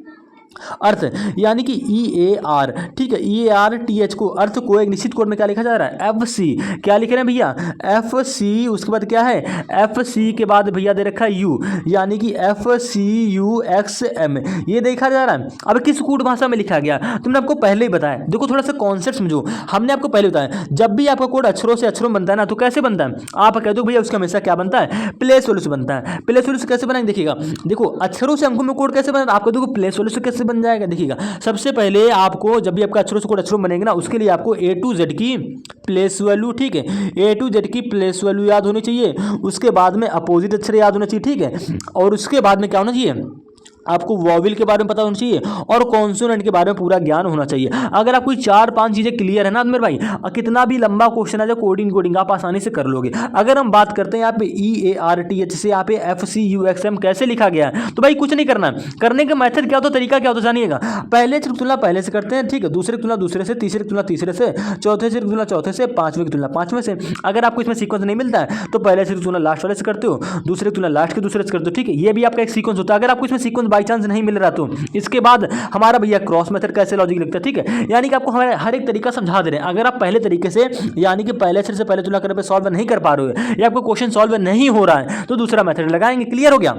अर्थ यानी कि EAR, ठीक है, EARTH को अर्थ को एक निश्चित कोड में क्या लिखा जा रहा है, FC। क्या लिख रहे हैं भैया, FC। उसके बाद क्या है, FC के बाद भैया दे रखा है U, यानी कि FCUXM, ये देखा जा रहा है। अब किस कूट भाषा में लिखा गया, तुमने आपको पहले ही बताया। देखो थोड़ा सा कॉन्सेप्ट समझो, हमने आपको पहले बताया जब भी आपका कोड अक्षरों से अक्षरों में बनता है ना, तो कैसे बनता है, आप कह दो भैया उसका हमेशा क्या बनता है, प्लेस वैल्यू से बनता है। प्लेस वैल्यू से कैसे बनाएंगे, देखिएगा, देखो अक्षरों से अंकों में कोड कैसे बना, आपको देखो प्लेस वैल्यू से कैसे बन जाएगा। देखिएगा सबसे पहले आपको जब भी आपका अक्षरों से कोड अक्षरों बनेगा ना, उसके लिए आपको A to Z की प्लेस वैल्यू, ठीक है, A to Z की प्लेस वैल्यू याद होनी चाहिए। उसके बाद में अपोजिट अक्षर याद होना चाहिए, ठीक है, और उसके बाद में क्या होना चाहिए, आपको वॉवेल के बारे में पता होना चाहिए और कॉन्सोनेंट के बारे में पूरा ज्ञान होना चाहिए। अगर आपको 4-5 चीज़ें क्लियर है ना मेरे भाई, कितना भी लंबा क्वेश्चन है जो कोडिंग आप आसानी से कर लोगे। अगर हम बात करते हैं यहाँ पे EARTH से यहाँ पे FCUXM कैसे लिखा गया है, तो भाई कुछ नहीं करना, करने का मेथड क्या होता है, तरीका क्या होता है जानिएगा। पहले से तुलना पहले से करते हैं, ठीक है, दूसरे की तुलना दूसरे से, तीसरे की तुलना तीसरे से, चौथे से तुलना चौथे से, पांचवें की तुलना पांचवें से। अगर आपको इसमें सीक्वेंस नहीं मिलता है तो पहले से तुलना लास्ट वाले से करते हो, दूसरे की तुलना लास्ट के दूसरे से करते हो, ठीक है, ये भी आपका एक सीक्वेंस होता है। अगर आपको इसमें सीक्वेंस बाई चांस नहीं मिल रहा तो इसके बाद हमारा भैया क्रॉस मेथड कैसे लॉजिक लिखता है, ठीक है, यानी कि आपको हमारे हर एक तरीका समझा दे रहे हैं। अगर आप पहले तरीके से यानी कि पहले अक्षर से पहले तुलना करने पे सॉल्व नहीं कर पा रहे हो या आपको क्वेश्चन सॉल्व नहीं हो रहा है तो दूसरा मेथड लगाएंगे। क्लियर हो गया,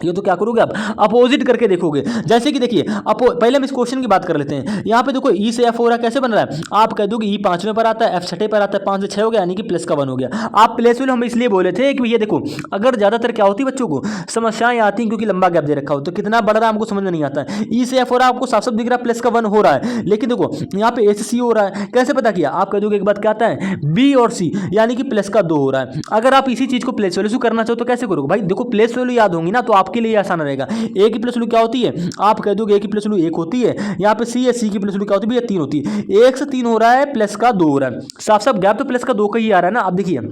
ये तो क्या करोगे आप अपोजिट करके देखोगे। जैसे कि देखिए पहले हम इस क्वेश्चन की बात कर लेते हैं। यहाँ पे देखो E से F हो रहा है, कैसे बन रहा है, आप कह दो कि E 5वें पर आता है, F 6ठे पर आता है, 5 से 6 हो गया, यानी कि प्लस का 1 हो गया। आप प्लेस वैल्यू हम इसलिए बोले थे कि ये देखो अगर ज्यादातर क्या होती है बच्चों को समस्याएं आती हैं क्योंकि लंबा गैप दे रखा हो, तो कितना बढ़ रहा है हमको समझ में नहीं आता है। E से F हो रहा है, आपको साफ साफ दिख रहा है प्लस का 1 हो रहा है, लेकिन देखो यहाँ पे A से C हो रहा है, कैसे पता किया, आप कह दोगे एक बात क्या आता है B और C, यानी कि प्लस का 2 हो रहा है। अगर आप इसी चीज को प्लेस वैल्यू करना चाहो तो कैसे करोगे भाई, देखो प्लेस वैल्यू याद होंगी ना तो आपके लिए आसान रहेगा। ए की प्लस वैल्यू क्या होती है, आप कह दोगे ए की प्लस वैल्यू 1 होती है, यहाँ पे सी है, सी की प्लस वैल्यू क्या होती है, 3 होती है। 1 से 3 हो रहा है, प्लस का 2 हो रहा है, साफ साफ गैप तो प्लस का 2 का ही आ रहा है ना। अब देखिए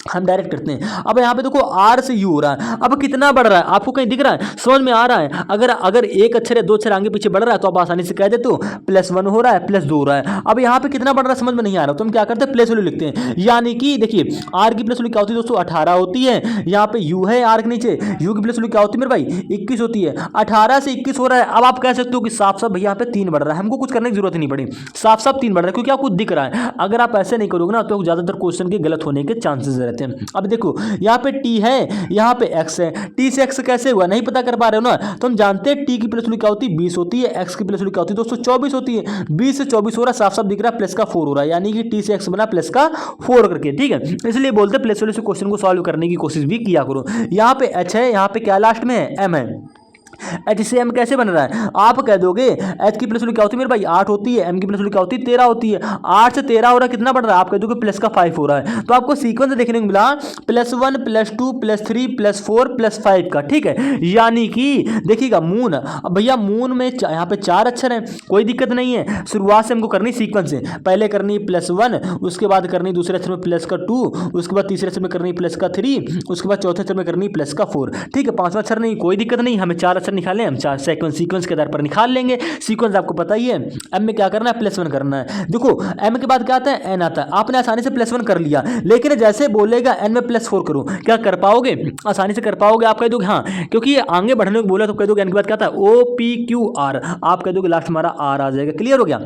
हम डायरेक्ट करते हैं। अब यहाँ पे देखो R से U हो रहा है, अब कितना बढ़ रहा है आपको कहीं दिख रहा है, समझ में आ रहा है। अगर एक अक्षर है 2 अक्षर आगे पीछे बढ़ रहा है तो आप आसानी से कह देते हो +1 हो रहा है, +2 हो रहा है। अब यहाँ पे कितना बढ़ रहा है समझ में नहीं आ रहा तो हम क्या करते हैं प्लेस वैल्यू लिखते हैं। यानी कि देखिए R की प्लस वैल्यू क्या होती है दोस्तों 18 होती है, यहाँ पे U है R के नीचे, U की प्लस वैल्यू क्या होती है मेरे भाई 21 होती है। 18 से 21 हो रहा है। अब आप कह सकते हो कि साफ साफ भैया यहाँ पे 3 बढ़ रहा है, हमको कुछ करने की जरूरत नहीं पड़ी, साफ साफ 3 बढ़ रहा है क्योंकि आपको दिख रहा है। अगर आप ऐसे नहीं करोगे ना तो ज्यादातर क्वेश्चन के गलत होने के चांसेस रहते हैं। अब देखो यहाँ पे T है, यहाँ पे X है, T से X कैसे हुआ नहीं पता कर पा रहे हो ना, तो हम जानते हैं T की प्लस वैल्यू क्या होती है 20 होती है, X की प्लस वैल्यू क्या होती है दोस्तों 24 होती है। 20 से 24 हो रहा है, साफ साफ दिख रहा है प्लस का 4 हो रहा है, यानी कि T से X बना प्लस का 4 करके, ठीक है। इसलिए बोलते हैं प्लस वैल्यू से क्वेश्चन को सॉल्व करने की कोशिश भी किया करो। यहाँ पे H है, यहाँ पे क्या लास्ट में है M है। H से M कैसे बन रहा है, आप कह दोगे H की प्लस वैल्यू क्या होती है मेरे भाई 8 होती है, M की प्लस वैल्यू क्या होती है 13 होती है। 8 से 13 हो रहा है, कितना बढ़ रहा है, आप कह दोगे प्लस का 5 हो रहा है। तो आपको सीक्वेंस देखने को मिला +1 +2 +3 +4 +5 का, ठीक है। यानी कि देखिएगा मून, अब भैया मून में यहाँ पे 4 अक्षर हैं, कोई दिक्कत नहीं है। शुरुआत से हमको करनी सीक्वेंस है, पहले करनी +1, उसके बाद करनी दूसरे अक्षर में प्लस का 2, उसके बाद तीसरे अक्षर में करनी प्लस का 3, उसके बाद चौथे अक्षर में करनी प्लस का 4, ठीक है। पांचवा अक्षर नहीं, कोई दिक्कत नहीं, हमें 4 अक्षर निकालने, हम 4 सीक्वेंस के आधार पर निकाल लेंगे। सीक्वेंस आपको पता ही है, M में क्या करना है +1 करना है। देखो M के बाद क्या आता है N आता है, आपने आसानी से +1 कर लिया, लेकिन जैसे बोलेगा N में +4 करो, क्या कर पाओगे, आसानी से कर पाओगे। आप कह दोगे हाँ, क्योंकि ये आगे बढ़ने को बोला तो कह दोगे N के बाद क्या आता है OPQR, आप कह दोगे लास्ट हमारा R आ जाएगा। क्लियर हो गया।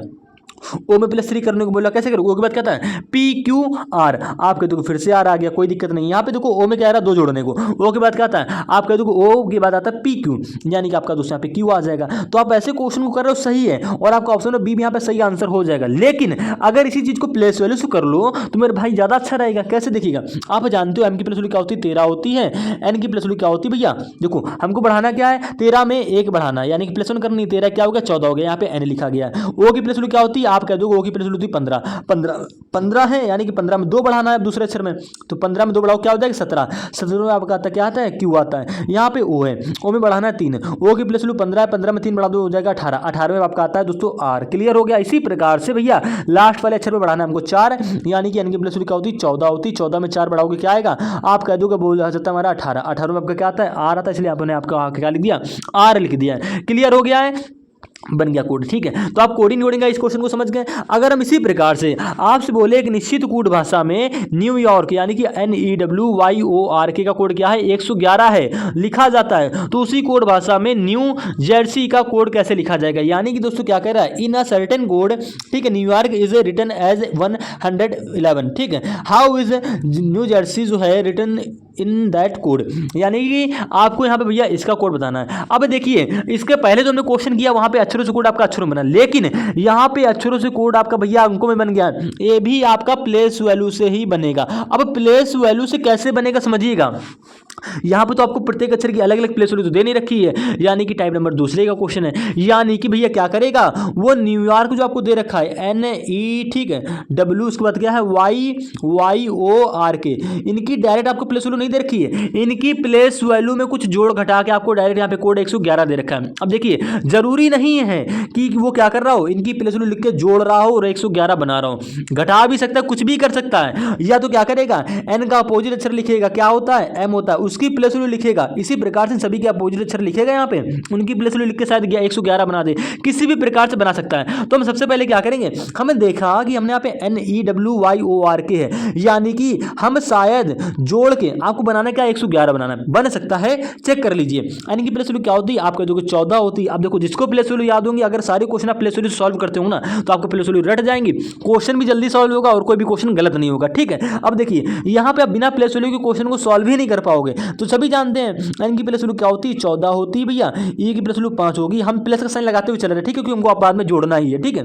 O में +3 करने को बोला, कैसे करो, O के बाद क्या आता है PQR, आप कह दोगे फिर से R आ गया, कोई दिक्कत नहीं। यहाँ पे देखो O में क्या आ रहा है 2 जोड़ने को, O के बाद क्या आता है, आप कह दोगे O के बाद आता है PQ, यानी कि आपका दोस्त यहाँ पे Q आ जाएगा। तो आप ऐसे क्वेश्चन को कर रहे हो सही है, और आपका ऑप्शन में बी भी यहाँ पे सही आंसर हो जाएगा। लेकिन अगर इसी चीज को प्लेस वैल्यू से कर लो तो मेरे भाई ज्यादा अच्छा रहेगा। कैसे देखिएगा, आप जानते हो M की प्लस वैल्यू क्या होती है 13 होती है, N की प्लस वैल्यू क्या होती है भैया, देखो हमको बढ़ाना क्या है 13 में 1 बढ़ाना, यानी कि +1 करनी, 13 क्या हो गया 14 हो गया, यहाँ पे N लिखा गया है। O की प्लस वैल्यू क्या होती है, आप कह दोगे O की प्लस वैल्यू होती है 15 है, यानी कि 15 में 2 बढ़ाना है दूसरे अक्षर में, तो 15 में 2 बढ़ाओ क्या हो जाएगा 17, 17 में आपका आता क्या आता है Q आता है। यहाँ पे O है, O में बढ़ाना है 3, O की प्लस वैल्यू 15 है, 15 में 3 बढ़ा दो हो जाएगा 18, 18 में आपका आता है दोस्तों R। क्लियर हो गया। इसी प्रकार से भैया लास्ट वाले अक्षर में बढ़ाना है हमको 4, यानी कि N की प्लस वैल्यू क्या होती है 14 होती है, 14 में 4 बढ़ाओगे क्या आएगा, आप कह दोगे बोल सकता हमारा 18, 18 में आपका क्या आता है R आता है, इसलिए आपने आपका क्या लिख दिया R लिख दिया है। क्लियर हो गया है। बन गया कोड। ठीक है, तो आप कोडिंग जोड़ेंगे, इस क्वेश्चन को समझ गए। अगर हम इसी प्रकार से आपसे बोले एक निश्चित कोड भाषा में न्यूयॉर्क यानी कि NEWYORK का कोड क्या है 111 है लिखा जाता है, तो उसी कोड भाषा में न्यू जर्सी का कोड कैसे लिखा जाएगा। यानी कि दोस्तों क्या कह रहा है, इन अ सर्टेन कोड, ठीक है, न्यूयॉर्क इज रिटन एज 111। ठीक है, हाउ इज न्यू जर्सी जो है रिटन इन दैट कोड, यानी कि आपको यहाँ पे भैया इसका कोड बताना है। अब देखिए इसके पहले जो हमने क्वेश्चन किया वहाँ पे अक्षरों से कोड आपका अक्षरों में बना, लेकिन यहाँ पे अक्षरों से कोड आपका भैया अंकों में बन गया। ये भी आपका प्लेस वैल्यू से ही बनेगा। अब प्लेस वैल्यू से कैसे बनेगा समझिएगा, यहाँ पे तो आपको प्रत्येक अक्षर की अलग अलग प्लेस वैल्यू तो दे नहीं रखी है, यानी कि टाइप नंबर दूसरे का क्वेश्चन है। यानी कि भैया क्या करेगा, वो न्यूयॉर्क जो आपको दे रखा है NE, ठीक है, W, उसके बाद क्या है YYORK, इनकी डायरेक्ट आपको प्लेस वैल्यू नहीं दे रखी है, इनकी प्लेस वैल्यू में कुछ जोड़ घटा के आपको डायरेक्ट यहाँ पे कोड 111 दे रखा है। अब देखिए जरूरी नहीं है कि वो क्या कर रहा हो, इनकी प्लेस वैल्यू लिख के जोड़ रहा हो और 111 बना रहा हो, घटा भी सकता है, कुछ भी कर सकता है। या तो क्या करेगा, N का अपोजिट अक्षर लिखेगा, क्या होता है M होता है, उसकी प्लेस वैल्यू लिखेगा। इसी प्रकार से सभी के अपोजिट अक्षर लिखेगा, यहाँ पे उनकी प्लेस वैल्यू लिख के शायद 111 बना दे, किसी भी प्रकार से बना सकता है। तो हम सबसे पहले क्या करेंगे, हमने देखा कि हमने यहाँ पे NEWYORK है, यानी कि हम शायद जोड़ के आपको बनाना क्या 111 बनाना है, बन सकता है, चेक कर लीजिए। यानी कि प्लेस वैल्यू क्या होती है, आप कह दोगे 14 होती है। अब देखो जिसको प्लेस वैल्यू याद होंगी, अगर सारे क्वेश्चन आप प्लेस वैल्यू सॉल्व करते हो ना, तो आपको प्लेस वैल्यू रट जाएंगी, क्वेश्चन भी जल्दी सॉल्व होगा और कोई भी क्वेश्चन गलत नहीं होगा। ठीक है, अब देखिए यहाँ पे आप बिना प्लेस वैल्यू के क्वेश्चन को सॉल्व ही नहीं कर पाओगे। तो सभी जानते हैं एन की प्लेस वैल्यू क्या होती है 14 होती है भैया, ई की प्लेस वैल्यू 5 होगी। हम प्लस का साइन लगाते हुए चल रहे हैं, ठीक है, क्योंकि हमको आप बाद में जोड़ना ही है। ठीक है,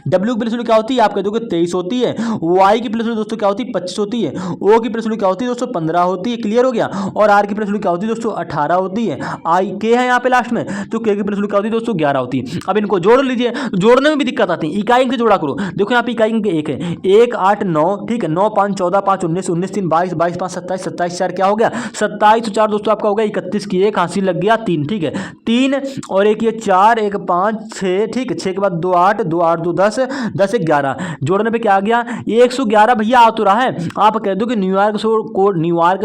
डब्ल्यू की प्लेस वैल्यू क्या होती है, आप कह दोगे 23 होती है। वाई की प्लेस वैल्यू दोस्तों क्या होती है 25 होती है। ओ की प्लेस वैल्यू क्या होती है दोस्तों 15 होती है। क्लियर हो गया। और आर की प्लेस वैल्यू क्या होती है दोस्तों 18 होती है। आई के है यहाँ पे लास्ट में, तो के की प्लेस वैल्यू क्या होती है दोस्तों 11 होती है। अब इनको जोड़ लीजिए, जोड़ने में भी दिक्कत आती है, इकाई अंक से जोड़ा करो। देखो यहाँ पे इकाई अंक 1 है, 1 8 9, ठीक है, 9 5 14 5 19 19 3 22 22 5 27 27 4 क्या हो गया 27 4 दोस्तों आपका हो गया 31 की 1 हासिल लग गया 3। ठीक है, 3 और 1 ये 4 1 5 6, ठीक है, 6 के बाद 2 8 2 8 2 10 10 1 11, जोड़ने पे क्या आ गया 111 भैया आ तो रहा है। आप कह दो कि न्यूयॉर्क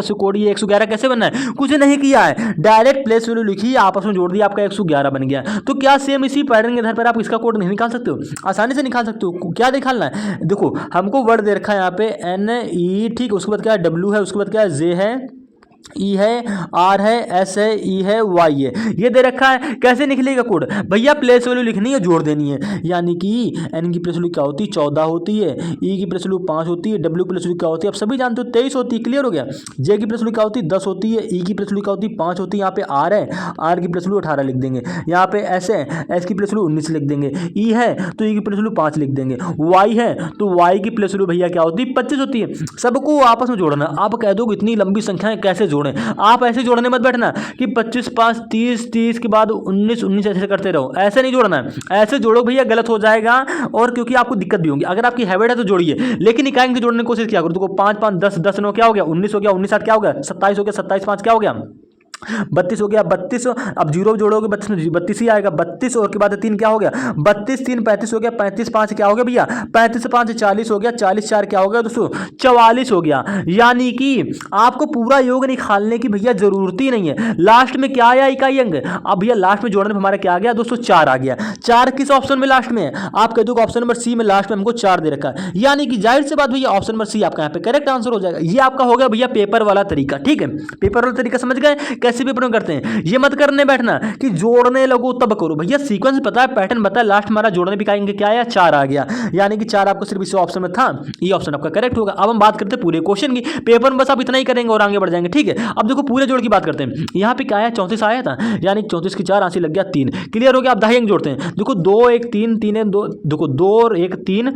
से कोड ये 111 कैसे बनना है, कुछ नहीं किया है, डायरेक्ट प्लेस वैल्यू लिखी आपस में जोड़ दिया, आपका 111 बन गया। तो क्या सेम इसी पैटर्न के आधार पर आप इसका कोड नहीं निकाल सकते हो, आसानी से निकाल सकते हो। क्या निकालना है, देखो हमको वर्ड दे रखा है यहाँ पे NE, ठीक, उसके बाद क्या है W है, उसके बाद क्या है J है, ई है, आर है, एस है, ई है, वाई है, ये दे रखा है। कैसे निकलेगा कोड भैया, प्लेस वैल्यू लिखनी है, जोड़ देनी है। यानी कि एन की प्लेस वैल्यू क्या होती है 14 होती है, ई की प्लेस वैल्यू 5 होती है, डब्ल्यू प्लेस वैल्यू क्या होती है आप सभी जानते हो 23 होती है। क्लियर हो गया। जे की प्लेस वैल्यू क्या होती है 10 होती है, ई की प्लेस वैल्यू क्या होती है 5 होती है। यहाँ पे आर है, आर की प्लेस वैल्यू 18 लिख देंगे। यहाँ पे एस है, एस की प्लेस वैल्यू 19 लिख देंगे। ई है तो ई की प्लेस वैल्यू 5 लिख देंगे। वाई है तो वाई की प्लेस वैल्यू भैया क्या होती है 25 होती है। सबको आपस में जोड़ना। आप कह दो इतनी लंबी संख्याएं कैसे जोड़ें, आप ऐसे जोड़ने मत बैठना कि 25 5 30 30 के बाद 19 19 ऐसे करते रहो, ऐसे नहीं जोड़ना है। ऐसे जोड़ो भैया गलत हो जाएगा, और क्योंकि आपको दिक्कत भी होगी। अगर आपकी हैबिट है तो जोड़िए, लेकिन इकाई से जोड़ने की कोशिश किया करो। तो 5 5 10 10 9 क्या हो गया 19 हो गया, 19 8 क्या हो गया 27 हो गया, 27 5 क्या हो गया 32 हो गया, 32। अब जीरो जोड़ोगे 32 ही आएगा, 32 और के बाद 3 क्या हो गया 32 3 35 हो गया, 35 5 क्या हो गया भैया 35 5 40 हो गया, 40 4 क्या हो गया दोस्तों 44 हो गया। यानी कि आपको पूरा योग निकालने की भैया जरूरत ही नहीं है। लास्ट में क्या आया इकाई अंक, अब भैया लास्ट में जोड़ने में हमारा क्या आ गया दोस्तों 4 आ गया। 4 किस ऑप्शन में लास्ट में है, आप कह दो ऑप्शन नंबर सी में लास्ट में हमको 4 दे रखा है। यानी कि जाहिर सी बात भैया ऑप्शन नंबर सी आपका यहाँ पे करेक्ट आंसर हो जाएगा। ये आपका हो गया भैया पेपर वाला तरीका। ठीक है, पेपर वाला तरीका समझ गए कैसे पेपर करते हैं। ये मत करने बैठना कि जोड़ने लगो तब करो, भैया सीक्वेंस पता है, पैटर्न पता है, लास्ट हमारा जोड़ने भी कहेंगे क्या आया 4 आ गया। यानी कि 4 आपको सिर्फ इस ऑप्शन में था, ये ऑप्शन आपका करेक्ट होगा। अब हम बात करते हैं पूरे क्वेश्चन की, पेपर में बस आप इतना ही करेंगे और आगे बढ़ जाएंगे। ठीक है, अब देखो पूरे जोड़ की बात करते हैं। यहाँ पे क्या आया 34 आया था, यानी 34 की 4 आंसर लग गया 3। क्लियर हो गया। अब दाहिने अंक जोड़ते हैं, देखो 2 1 3 3 1 2, देखो 2 और 1 3,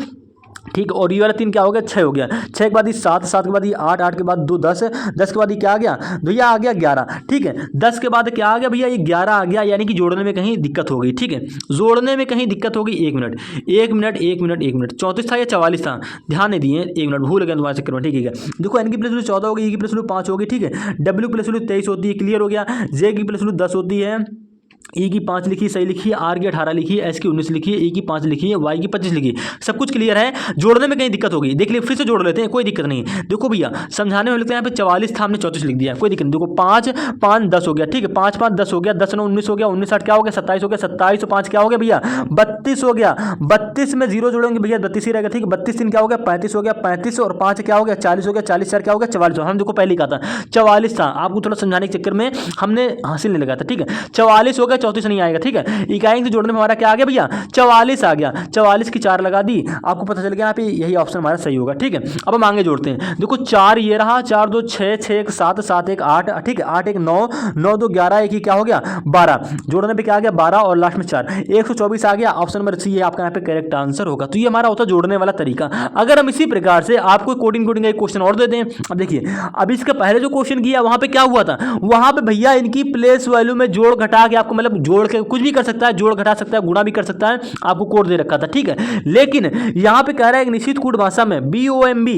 ठीक, और ये वाला 3 क्या हो गया 6 हो गया। 6 के बाद ये 7, 7 के बाद ये 8, 8 के बाद 2 10, 10 के बाद ये क्या आ गया भैया आ गया 11। ठीक है, 10 के बाद क्या आ गया भैया ये 11 आ गया। यानी कि जोड़ने में कहीं दिक्कत हो गई। ठीक है, जोड़ने में कहीं दिक्कत हो गई। 1 मिनट 1 मिनट 1 मिनट 1 मिनट 34 था या 44 था, ध्यान नहीं दिए, 1 मिनट भूल गए तुम्हारे चक्कर में। ठीक है, देखो एन की प्लेस वैल्यू 14 होगी, ई की प्लेस वैल्यू 5 होगी। ठीक है, डब्ल्यू प्लेस वैल्यू 23 होती है। क्लियर हो गया। जे की प्लेस वैल्यू 10 होती है, ई की 5 लिखी सही लिखी, आर की 18 लिखी, एस की 19 लिखी, ई की 5 लिखी है, वाई की 25 लिखी, सब कुछ क्लियर है। जोड़ने में कहीं दिक्कत होगी देख लिए, फिर से जोड़ लेते हैं, कोई दिक्कत नहीं। देखो भैया समझाने में लगता है यहाँ पे 44 था, हमने 34 लिख दिया, कोई दिक्कत नहीं। देखो 5 5 10 हो गया, ठीक है, 5 5 10 हो गया, 10 9 19 हो गया, 19 8 क्या हो गया, 27 हो गया, 27 और 5 क्या हो गया भैया 32 हो गया, 32 में 0 जोड़ेंगे भैया 32 ही रहेगा, ठीक है। 32 3 क्या हो गया 35 हो गया, 35 और 5 क्या हो गया 40 हो गया, 40 4 क्या हो गया 44। हम देखो पहले कहा था 44 था, आपको थोड़ा समझाने के चक्कर में हमने हासिल नहीं लगाया था, ठीक है। 44 हो गया, 34 नहीं आएगा, ठीक है। इकाई से जोड़ने में हमारा क्या आ गया भैया 44 आ गया, 44 की 4 लगा दी, आपको पता चल गया यहाँ पे यही ऑप्शन हमारा सही होगा, ठीक है। अब हम आगे जोड़ते हैं, देखो 4 ये रहा, 4 2 6 6 1 7 7 1 8, ठीक है, 8 1 9 9 2 11 1 ही क्या हो गया 12, जोड़ने पे क्या आ गया 12 और लास्ट में 4, 124 आ गया। ऑप्शन नंबर सी है आपका यहाँ पे करेक्ट आंसर होगा। तो ये हमारा होता है जोड़ने वाला तरीका। अगर हम इसी प्रकार से आपको कोडिंग का एक क्वेश्चन और दे दें, अब देखिए अब इसके पहले जो क्वेश्चन किया वहां पे क्या हुआ था, वहां पे भैया इनकी प्लेस वैल्यू में जोड़ घटा के आपको मतलब जोड़ के कुछ भी कर सकता है, जोड़ घटा सकता है, गुणा भी कर सकता है, आपको कोड दे रखा था, ठीक है। लेकिन यहां पे कह रहा है एक निश्चित कोड भाषा में BOMB,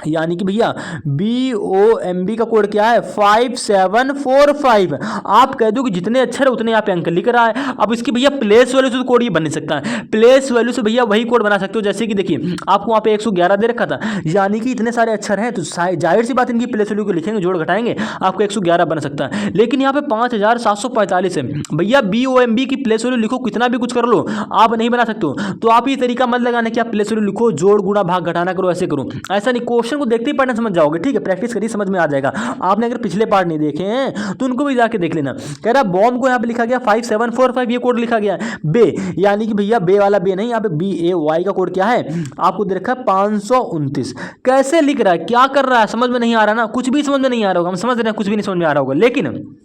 यानी कि भैया BOMB का कोड क्या है 5745। आप कह दो कि जितने अक्षर है उतने यहाँ पे अंक लिख रहा है। अब इसकी भैया प्लेस वैल्यू से तो कोड ये बन नहीं सकता है, प्लेस वैल्यू से भैया वही कोड बना सकते हो, जैसे कि देखिए आपको वहाँ पे 111 दे रखा था, यानी कि इतने सारे अक्षर हैं तो जाहिर सी बात इनकी प्लेस वैल्यू को लिखेंगे, जोड़ घटाएंगे, आपको 111 बन सकता है। लेकिन यहाँ पे 5745 है भैया, BOMB की प्लेस वैल्यू लिखो, कितना भी कुछ कर लो आप नहीं बना सकते हो। तो आप ये तरीका मत लगाने कि आप प्लेस वैल्यू लिखो, जोड़ गुणा भाग घटाना करो, ऐसे करो, ऐसा नहीं। क्वेश्चन को देखते ही पढ़ना समझ जाओगे, ठीक है, प्रैक्टिस करिए समझ में आ जाएगा। आपने अगर पिछले पार्ट नहीं देखे हैं तो उनको भी जाके देख लेना। कह रहा बॉम्ब को यहाँ पे लिखा गया 5745, ये कोड लिखा गया है बे, यानी कि भैया बे वाला बे नहीं, यहाँ पे BAY का कोड क्या है आपको दे रखा है 529। कैसे लिख रहा है, क्या कर रहा है, समझ में नहीं आ रहा ना, कुछ भी समझ में नहीं आ रहा होगा, हम समझ रहे हैं कुछ भी नहीं समझ में आ रहा होगा। लेकिन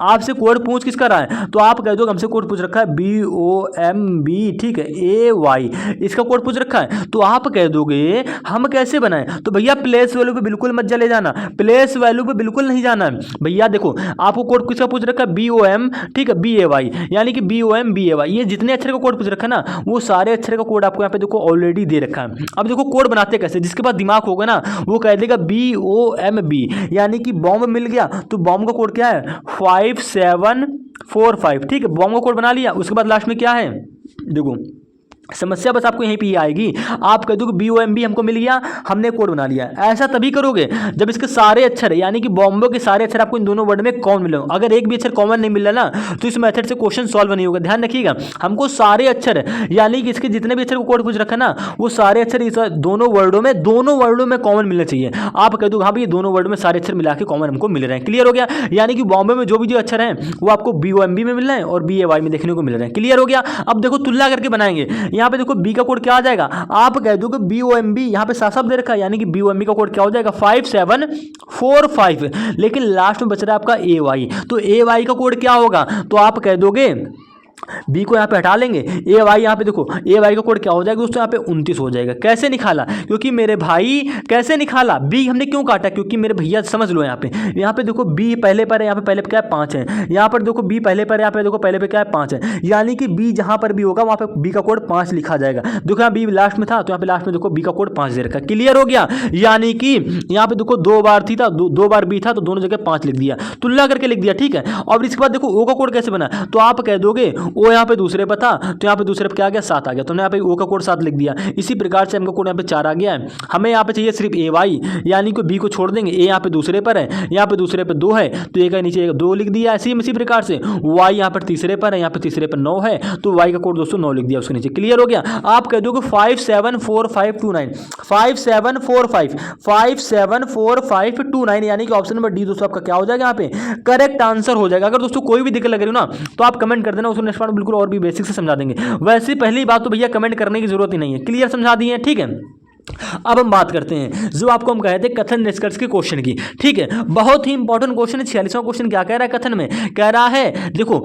आपसे कोड पूछ किसका रहा है, तो आप कह दो हमसे कोड पूछ रखा है BOMB, ठीक है, AY, इसका कोड पूछ रखा है, तो आप कह दोगे हम कैसे बनाएं, तो भैया प्लेस वैल्यू पे बिल्कुल मत चले जाना, प्लेस वैल्यू पे बिल्कुल नहीं जाना है भैया। देखो आपको कोड किसका पूछ रखा है BOM, ठीक है, BAY, यानी कि BOM BAY, ये जितने अक्षर का कोड पूछ रखा है ना वो सारे अक्षर का कोड आपको यहाँ पे देखो ऑलरेडी दे रखा है। अब देखो कोड बनाते कैसे, जिसके पास दिमाग होगा ना वो कह देगा BOMB, यानी कि बॉम्ब मिल गया, तो बॉम्ब का कोड क्या है 5745, ठीक है, बॉम्ब का कोड बना लिया। उसके बाद लास्ट में क्या है देखो, समस्या बस आपको यहीं पे ही आएगी, आप कह दो कि BOMB हमको मिल गया, हमने कोड बना लिया। ऐसा तभी करोगे जब इसके सारे अक्षर यानी कि बॉम्बे के सारे अक्षर आपको इन दोनों वर्ड में कॉमन मिले। अगर एक भी अक्षर कॉमन नहीं मिल रहा ना तो इस मेथड से क्वेश्चन सॉल्व नहीं होगा। ध्यान रखिएगा, हमको सारे अक्षर यानी कि इसके जितने भी अक्षर को कोड पूछ रखा ना वो सारे अक्षर इस दोनों वर्डों में कॉमन मिलने चाहिए। आप कह दो हाँ भाई दोनों वर्ड में सारे अक्षर मिला के कॉमन हमको मिल रहे हैं। क्लियर हो गया, यानी कि बॉम्बे में जो भी जो अक्षर हैं वो आपको BOMB में मिल रहे हैं और BAY में देखने को मिल रहे हैं। क्लियर हो गया। अब देखो तुलना करके बनाएंगे, यहाँ पे देखो बी का कोड क्या आ जाएगा, आप कह दो कि BOMB यहाँ पे साफ साफ दे रखा है, यानी कि BOMB का कोड क्या हो जाएगा 5745, लेकिन लास्ट में बच रहा है आपका AY, तो AY का कोड क्या होगा, तो आप कह दोगे बी को यहाँ पे हटा लेंगे, AY यहाँ पे देखो AY का कोड क्या हो जाएगा दोस्तों यहाँ पे 29 हो जाएगा। कैसे निकाला, क्योंकि मेरे भाई कैसे निकाला, बी हमने क्यों काटा, क्योंकि मेरे भैया समझ लो यहाँ पे देखो बी पहले पर है, यहाँ पे पहले पे क्या है 5 है, यहाँ पर देखो बी पहले पर है, यहाँ पे देखो पहले पे क्या है 5 है, यानी कि बी जहाँ पर भी होगा वहाँ पे बी का कोड 5 लिखा जाएगा। देखो यहाँ बी लास्ट में था तो यहाँ पे लास्ट में देखो बी का कोड 5 दे रखा है। क्लियर हो गया, यानी कि यहाँ पे देखो 2 बार थी था, 2 बार बी था तो दोनों जगह 5 लिख दिया, तुलना करके लिख दिया, ठीक है। और इसके बाद देखो ओ का कोड कैसे बना, तो आप कह दोगे ओ यहाँ पे दूसरे पर था तो यहाँ पे दूसरे पर क्या आ गया 7 आ गया, तो हमने यहाँ पे ओ का कोड 7 लिख दिया। इसी प्रकार से हमका कोड यहाँ पे 4 आ गया है। हमें यहाँ पे चाहिए सिर्फ AY, यानी कि बी को छोड़ देंगे, ए यहाँ पे दूसरे पर है, यहाँ पे दूसरे पर 2 है तो ए का नीचे 2 लिख दिया। इसी प्रकार से वाई यहाँ पर तीसरे पर है, यहाँ पे तीसरे पर 9 है तो वाई का कोड दोस्तों 9 लिख दिया उसके नीचे। क्लियर हो गया। आप कह दो कि 574529 574529 यानी कि ऑप्शन नंबर डी दोस्तों आपका क्या हो जाएगा यहाँ पे करेक्ट आंसर हो जाएगा। अगर दोस्तों कोई भी दिक्कत लग रही हो ना तो आप कमेंट कर देना, उसको नेक्स्ट पार्ट बिल्कुल और भी बेसिक से समझा देंगे। वैसे पहली बात तो भैया कमेंट करने की जरूरत ही नहीं है, क्लियर समझा दी है, ठीक है। अब हम बात करते हैं जो आपको हम कहे थे कथन निष्कर्ष के क्वेश्चन की, ठीक है। बहुत ही इंपॉर्टेंट क्वेश्चन है। 46वां क्वेश्चन क्या कह रहा है कथन में, कह रहा है देखो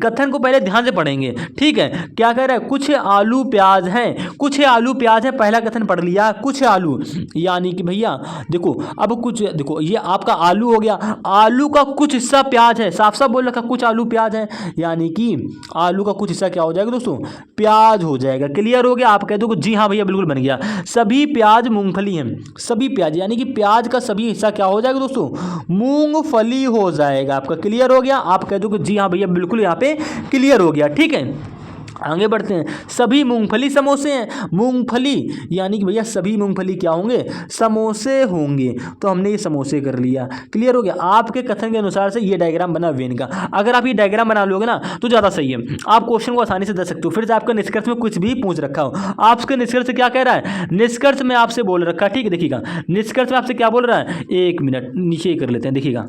कथन को पहले ध्यान से पढ़ेंगे, ठीक है। क्या कह रहा है, कुछ आलू प्याज हैं, कुछ आलू प्याज है, पहला कथन पढ़ लिया, कुछ आलू, यानी कि भैया देखो अब कुछ देखो ये आपका आलू हो गया, आलू का कुछ हिस्सा प्याज है, साफ साफ बोल रखा कुछ आलू प्याज है, यानी कि आलू का कुछ हिस्सा क्या हो जाएगा दोस्तों प्याज हो जाएगा। क्लियर हो गया। आप कह दो जी हाँ भैया बिल्कुल बन गया। सभी प्याज मूंगफली हैं, सभी प्याज यानी कि प्याज का सभी हिस्सा क्या हो जाएगा दोस्तों, मूंगफली हो जाएगा आपका। क्लियर हो गया? आप कह दो कि जी हाँ भैया बिल्कुल यहाँ पे क्लियर हो गया। ठीक है, आगे बढ़ते हैं। सभी मूंगफली समोसे हैं, मूंगफली यानी कि भैया सभी मूंगफली क्या होंगे, समोसे होंगे। तो हमने ये समोसे कर लिया। क्लियर हो गया? आपके कथन के अनुसार से ये डायग्राम बना वेन का। अगर आप ये डायग्राम बना लोगे ना तो ज़्यादा सही है, आप क्वेश्चन को आसानी से दे सकते हो। फिर से आपका निष्कर्ष में कुछ भी पूछ रखा हो, आपके निष्कर्ष क्या कह रहा है, निष्कर्ष में आपसे बोल रखा है। ठीक है, देखिएगा निष्कर्ष में आपसे क्या बोल रहा है, एक मिनट नीचे ही कर लेते हैं। देखिएगा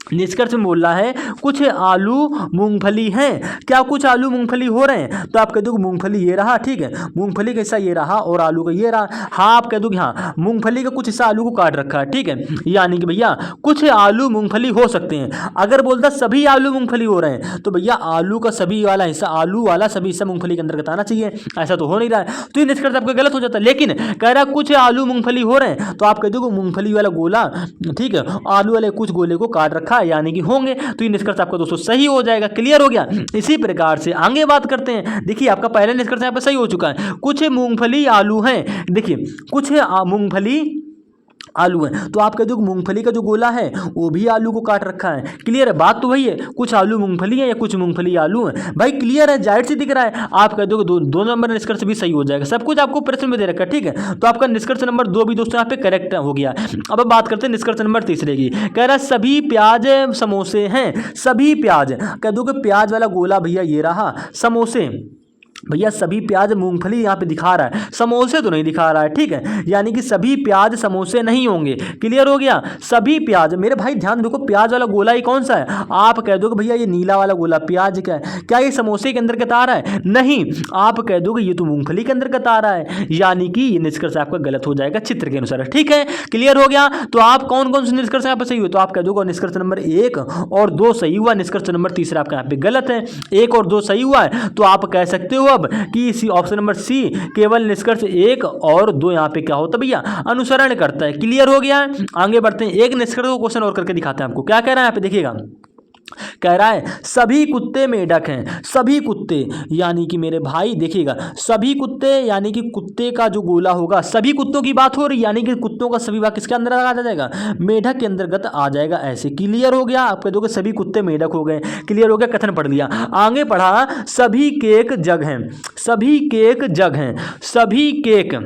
निष्कर्ष में बोल रहा है कुछ आलू मूंगफली हैं, क्या कुछ आलू मूंगफली हो रहे हैं? तो आप कह दो मूंगफली ये रहा, ठीक है, मूंगफली का हिस्सा ये रहा और आलू का ये रहा। हाँ आप कह दो कि हाँ मूंगफली का कुछ हिस्सा आलू को काट रखा है। ठीक है, यानी कि भैया कुछ आलू मूंगफली हो सकते हैं। अगर बोलता सभी आलू मूंगफली हो रहे हैं तो भैया आलू का सभी वाला हिस्सा, आलू वाला सभी हिस्सा मूंगफली के अंतर्गत आना चाहिए। ऐसा तो हो नहीं रहा है, तो ये निष्कर्ष आपका गलत हो जाता है। लेकिन कह रहा कुछ आलू मूंगफली हो रहे हैं, तो आप कह दो मूंगफली वाला गोला, ठीक है, आलू वाले कुछ गोले को काट रखा है यानी कि होंगे। तो ये निष्कर्ष आपका दोस्तों सही हो जाएगा। क्लियर हो गया? इसी प्रकार से आगे बात करते हैं। देखिए आपका पहला निष्कर्ष यहाँ पे सही हो चुका है, कुछ मूंगफली आलू हैं। देखिए कुछ मूंगफली आलू है, तो आप कह दो मूंगफली का जो गोला है वो भी आलू को काट रखा है। क्लियर है? बात तो वही है, कुछ आलू मूंगफली है या कुछ मूंगफली आलू है। भाई क्लियर है, जाहिर से दिख रहा है। आप कह दो दो नंबर निष्कर्ष भी सही हो जाएगा, सब कुछ आपको प्रश्न में दे रखा है। ठीक है, तो आपका निष्कर्ष नंबर 2 भी दोस्तों यहाँ पे करेक्ट हो गया। अब बात करते हैं निष्कर्ष नंबर तीसरे की। कह रहा है सभी प्याज समोसे हैं, सभी प्याज, कह दो कि प्याज वाला गोला भैया ये रहा, समोसे भैया सभी प्याज मूंगफली यहाँ पे दिखा रहा है, समोसे तो नहीं दिखा रहा है। ठीक है, यानी कि सभी प्याज समोसे नहीं होंगे। क्लियर हो गया? सभी प्याज, मेरे भाई ध्यान देखो प्याज वाला गोला ही कौन सा है, आप कह दो कि भैया ये नीला वाला गोला प्याज का है, क्या ये समोसे के अंदर आ रहा है? नहीं, आप कह दो कि ये तो मूंगफली के अंदर आ रहा है, यानी कि ये निष्कर्ष आपका गलत हो जाएगा चित्र के अनुसार। ठीक है, क्लियर हो गया? तो आप कौन कौन से निष्कर्ष यहाँ पे सही हुए, तो आप कह दो निष्कर्ष नंबर 1 और 2 सही हुआ, निष्कर्ष नंबर तीसरा आपका यहाँ पे गलत है। 1 और 2 सही हुआ है, तो आप कह सकते हो अब कि इसी ऑप्शन नंबर सी केवल निष्कर्ष 1 और 2 यहाँ पे क्या होता है भैया, अनुसरण करता है। क्लियर हो गया? आगे बढ़ते हैं, एक निष्कर्ष को क्वेश्चन और करके दिखाते हैं आपको। क्या कह रहा है यहाँ पे देखिएगा, कह रहा है सभी कुत्ते मेढक हैं, सभी कुत्ते यानी कि मेरे भाई देखिएगा सभी कुत्ते यानी कि कुत्ते का जो गोला होगा, सभी कुत्तों की बात हो रही, यानी कि कुत्तों का सभी भाग किसके अंदर आ जाएगा, मेढक के अंतर्गत आ जाएगा। ऐसे क्लियर हो गया? आप कह दोगे सभी कुत्ते मेढक हो गए। क्लियर हो गया? कथन पढ़ लिया। आगे पढ़ा सभी केक जग हैं, सभी केक जग हैं, सभी केक,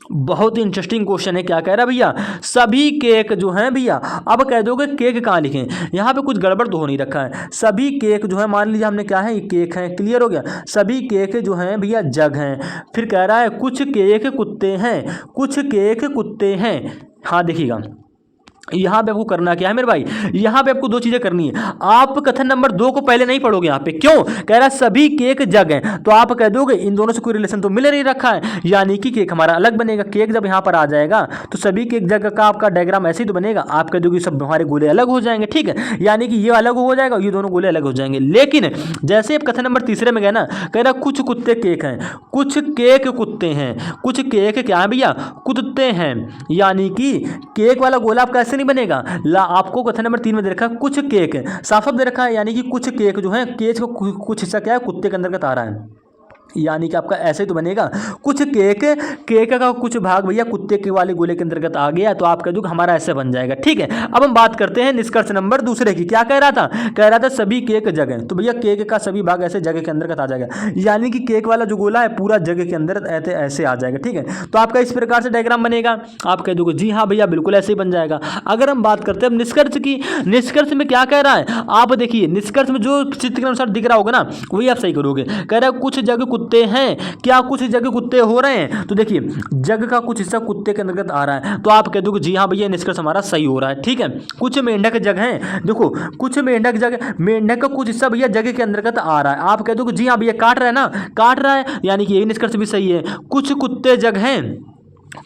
बहुत इंटरेस्टिंग क्वेश्चन है। क्या कह रहा है भैया, सभी केक जो हैं भैया, अब कह दोगे केक कहाँ लिखें, यहाँ पे कुछ गड़बड़ तो हो नहीं रखा है। सभी केक जो है मान लीजिए हमने क्या है, ये केक है। क्लियर हो गया? सभी केक जो हैं भैया जग हैं, फिर कह रहा है कुछ केक कुत्ते हैं, कुछ केक कुत्ते हैं। हाँ देखिएगा यहाँ पे आपको करना क्या है मेरे भाई, यहाँ पे आपको 2 चीजें करनी है। आप कथन नंबर 2 को पहले नहीं पढ़ोगे यहाँ पे, क्यों? कह रहा है सभी केक जग हैं, तो आप कह दोगे इन दोनों से कोई रिलेशन तो मिल नहीं रखा है, यानी कि केक हमारा अलग बनेगा। केक जब यहाँ पर आ जाएगा तो सभी केक जग का आपका डायग्राम ऐसे ही तो बनेगा। आप कह दोगे सब हमारे गोले अलग हो जाएंगे। ठीक है, यानी कि ये अलग हो जाएगा, ये दोनों गोले अलग हो जाएंगे। लेकिन जैसे आप कथन नंबर तीसरे में गए ना, कह रहा कुछ कुत्ते केक हैं, कुछ केक कुत्ते हैं, कुछ केक क्या है भैया, कुत्ते हैं, यानी कि केक वाला गोला आपका ऐसे नहीं बनेगा। आपको कथन नंबर 3 में दे रखा है कुछ केक, साफ साफ दे रखा है, यानी कि कुछ केक जो है, केक को कुछ हिस्सा क्या है, कुत्ते के अंदर का आ रहा है, यानी कि आपका ऐसे तो बनेगा कुछ केक, केक का कुछ भाग भैया कुत्ते के वाले गोले के अंतर्गत आ गया, तो आप कह दो हमारा ऐसे बन जाएगा। ठीक है, अब हम बात करते हैं निष्कर्ष नंबर दूसरे की। क्या कह रहा था, कह रहा था सभी केक जगह, तो भैया केक का सभी भाग ऐसे जगह के अंतर्गत आ जाएगा, यानी कि केक वाला जो गोला है पूरा जगह के अंदर ऐसे आ जाएगा। ठीक है, तो आपका इस प्रकार से डायग्राम बनेगा। आप कह दोगे जी हाँ भैया बिल्कुल ऐसे ही बन जाएगा। अगर हम बात करते हैं निष्कर्ष की, निष्कर्ष में क्या कह रहा है, आप देखिए निष्कर्ष में जो चित्र के अनुसार दिख रहा होगा ना वही आप सही करोगे। कह रहा है कुछ जगह कुत्ते हैं, क्या कुछ जगह कुत्ते हो रहे हैं, तो देखिए जग का कुछ हिस्सा कुत्ते के अंतर्गत आ रहा है, तो आप कह दो जी हाँ भैया निष्कर्ष हमारा सही हो रहा है। ठीक है, कुछ मेंढक जग हैं, देखो कुछ मेंढक जग, मेंढक का कुछ हिस्सा भैया जगह के अंतर्गत आ रहा है, आप कह दो जी हाँ भैया काट रहा है ना, काट रहा है, यानी कि यही निष्कर्ष भी सही है। कुछ कुत्ते जग हैं,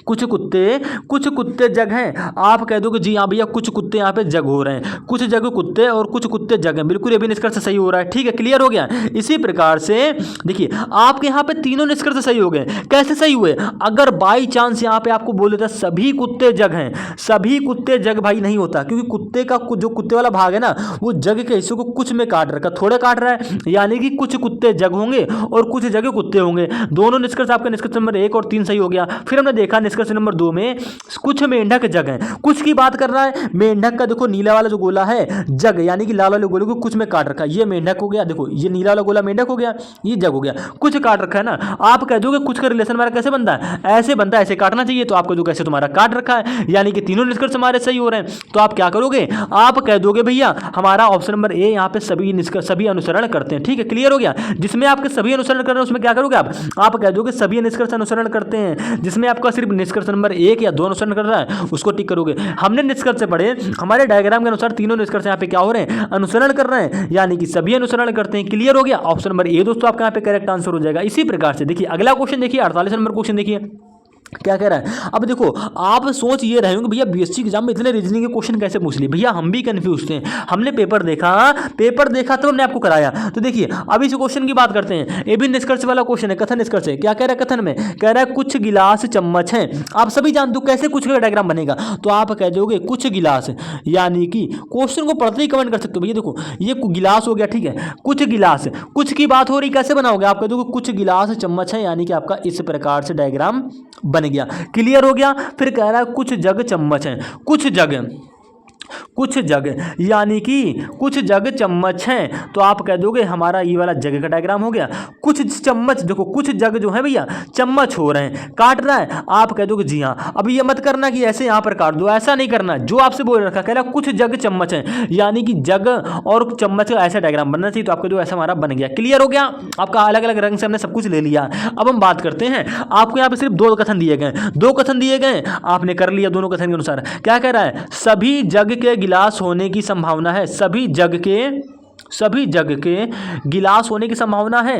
कुछ कुत्ते जग हैं, आप कह दो कि जी हाँ भैया कुछ कुत्ते यहाँ पे जग हो रहे हैं, कुछ जगह कुत्ते और कुछ कुत्ते जग हैं, बिल्कुल ये भी निष्कर्ष सही हो रहा है। ठीक है, क्लियर हो गया? इसी प्रकार से देखिए आपके यहाँ पे तीनों निष्कर्ष सही हो गए। कैसे सही हुए, अगर बाई चांस यहाँ पे आपको बोल देता सभी कुत्ते जग हैं, सभी कुत्ते जग भाई नहीं होता, क्योंकि कुत्ते का जो कुत्ते वाला भाग है ना वो जग के हिस्सों को कुछ में काट रखा, थोड़े काट रहा है, यानी कि कुछ कुत्ते जग होंगे और कुछ जगह कुत्ते होंगे। दोनों निष्कर्ष आपके निष्कर्ष नंबर 1 और 3 सही हो गया। फिर हमने देखा लिखा निष्कर्ष नंबर 2 में कुछ मेंढक जग हैं। कुछ की बात कर रहा है, मेंढक का देखो नीला वाला जो गोला है जग, यानी कि लाल वाले गोले को कुछ में काट रखा है। ये मेंढक हो गया, देखो ये नीला वाला गोला मेंढक हो गया, ये जग हो गया, कुछ काट रखा है ना। आप कह दोगे कुछ का रिलेशन हमारा कैसे बनता है, ऐसे बनता है, ऐसे काटना चाहिए। तो आपको जो कैसे तुम्हारा काट रखा है, यानी कि तीनों निष्कर्ष हमारे सही हो रहे हैं। तो आप क्या करोगे, आप कह दोगे भैया हमारा ऑप्शन नंबर ए यहाँ पे सभी निष्कर्ष सभी अनुसरण करते हैं। ठीक है, क्लियर हो गया। जिसमें आपके सभी अनुसरण कर रहे हैं उसमें क्या करोगे आप कह दोगे सभी निष्कर्ष अनुसरण करते हैं। जिसमें आपका सिर्फ निष्कर्ष नंबर 1 या 2 अनुसरण कर रहा है उसको टिक करोगे। हमने निष्कर्ष से पढ़े, हमारे डायग्राम के अनुसार तीनों निष्कर्ष यहाँ पे क्या हो रहे हैं, अनुसरण कर रहे हैं, यानी कि सभी अनुसरण करते हैं। क्लियर हो गया। ऑप्शन नंबर ए दोस्तों आपका यहाँ पे करेक्ट आंसर हो जाएगा। इसी प्रकार से देखिए अगला क्वेश्चन देखिए, 48 नंबर क्वेश्चन देखिए क्या कह रहा है। अब देखो आप सोच ये रहे होंगे भैया बीएससी एग्जाम में इतने रीजनिंग के क्वेश्चन कैसे पूछ लिए। भैया हम भी कंफ्यूज थे, हमने पेपर देखा तो हमने आपको कराया। तो देखिए अभी इस क्वेश्चन की बात करते हैं। ये भी निष्कर्ष वाला क्वेश्चन है, कथन निष्कर्ष है। क्या कह रहा है कथन में, कह रहा है कुछ गिलास चम्मच हैं। आप सभी जानते हो कैसे कुछ का डायग्राम बनेगा, तो आप कह दोगे कुछ गिलास, यानी कि क्वेश्चन को पढ़ते ही कमेंट कर सकते हो भैया देखो ये गिलास हो गया, ठीक है, कुछ गिलास, कुछ की बात हो रही, कैसे बनाओगे, आप कह दोगे कुछ गिलास चम्मच है, यानी कि आपका इस प्रकार से डायग्राम बन गया। क्लियर हो गया। फिर कह रहा है कुछ जग चम्मच हैं, कुछ जग यानी कि कुछ जग चम्मच हैं। तो आप कह दोगे हमारा ये वाला जग का डायग्राम हो गया। कुछ चम्मच, देखो कुछ जग जो है भैया चम्मच हो रहे हैं, काट रहा है। आप कह दोगे जी हाँ। अब ये मत करना कि ऐसे यहाँ पर काट दो, ऐसा नहीं करना। जो आपसे बोल रखा कह रहा कुछ जग चम्मच हैं, यानी कि जग और चम्मच का ऐसा डायग्राम बनना चाहिए। तो आपको जो ऐसा हमारा बन गया। क्लियर हो गया। आपका अलग अलग रंग से हमने सब कुछ ले लिया। अब हम बात करते हैं, आपको यहाँ पे सिर्फ 2 कथन दिए गए, आपने कर लिया दोनों कथन के अनुसार। क्या कह रहा है, सभी जग के गिलास होने की संभावना है, सभी जग के गिलास होने की संभावना है,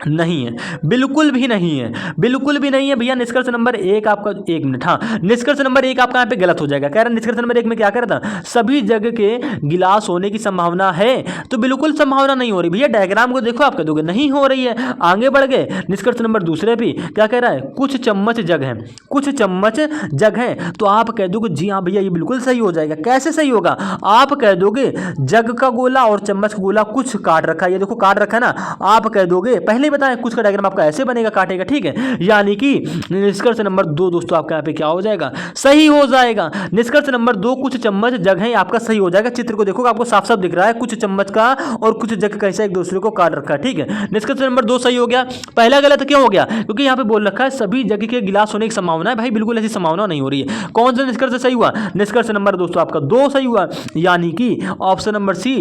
नहीं है, बिल्कुल भी नहीं है भैया। निष्कर्ष नंबर 1 आपका, 1 मिनट, हाँ निष्कर्ष नंबर 1 आपका यहाँ पे गलत हो जाएगा। कह रहा है निष्कर्ष नंबर 1 में क्या कर रहा था, सभी जग के गिलास होने की संभावना है, तो बिल्कुल संभावना नहीं हो रही भैया। डायग्राम को देखो, आप कह दोगे नहीं हो रही है। आगे बढ़ गए निष्कर्ष नंबर दूसरे भी क्या कह रहा है, कुछ चम्मच जग हैं, तो आप कह दोगे जी हाँ भैया ये बिल्कुल सही हो जाएगा। कैसे सही होगा, आप कह दोगे जग का गोला और चम्मच का गोला कुछ काट रखा है, ये देखो काट रखा है ना। आप कह दोगे पहले बताएं कुछ का डायग्राम आपका ऐसे बनेगा, काटेगा, ठीक है, यानी कि निष्कर्ष नंबर 2 दोस्तों आपका यहाँ पे क्या हो जाएगा, सही हो जाएगा। निष्कर्ष नंबर 2 कुछ चम्मच जग है आपका सही हो जाएगा। चित्र को देखोगे आपको साफ साफ दिख रहा है कुछ चम्मच का और कुछ जग कैसे एक दूसरे को काट रखा है, ठीक है। निष्कर्ष नंबर 2 सही हो गया। पहला गलत क्यों हो गया, क्योंकि यहाँ पे बोल रखा है सभी जग के गिलास होने की संभावना है। भाई बिल्कुल ऐसी संभावना नहीं हो रही है। कौन सा निष्कर्ष सही हुआ, निष्कर्ष नंबर दोस्तों आपका 2 सही हुआ, यानी कि ऑप्शन नंबर सी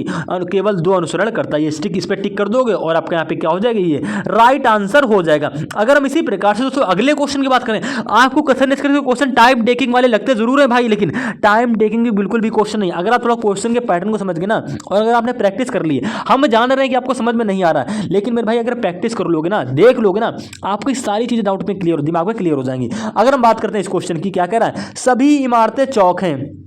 केवल 2 अनुसरण करता है। ये स्टिक, इस पर टिक कर दोगे और आपका यहाँ पे क्या हो जाएगा, ये राइट आंसर हो जाएगा। अगर हम इसी प्रकार से दोस्तों अगले क्वेश्चन की बात करें, आपको कथन निष्कर्ष के क्वेश्चन टाइम टेकिंग वाले लगते जरूर है भाई, लेकिन टाइम टेकिंग भी बिल्कुल भी क्वेश्चन नहीं। अगर आप थोड़ा क्वेश्चन के पैटर्न को समझ गए ना, और अगर आपने प्रैक्टिस कर ली, हम जान रहे हैं कि आपको समझ में नहीं आ रहा है, लेकिन मेरे भाई अगर प्रैक्टिस कर लोगे ना, देख लोगे ना, आपकी सारी चीजें डाउट में क्लियर, दिमाग में क्लियर हो जाएंगी। अगर हम बात करते हैं इस क्वेश्चन की, क्या कह रहा है, सभी इमारतें चौक हैं।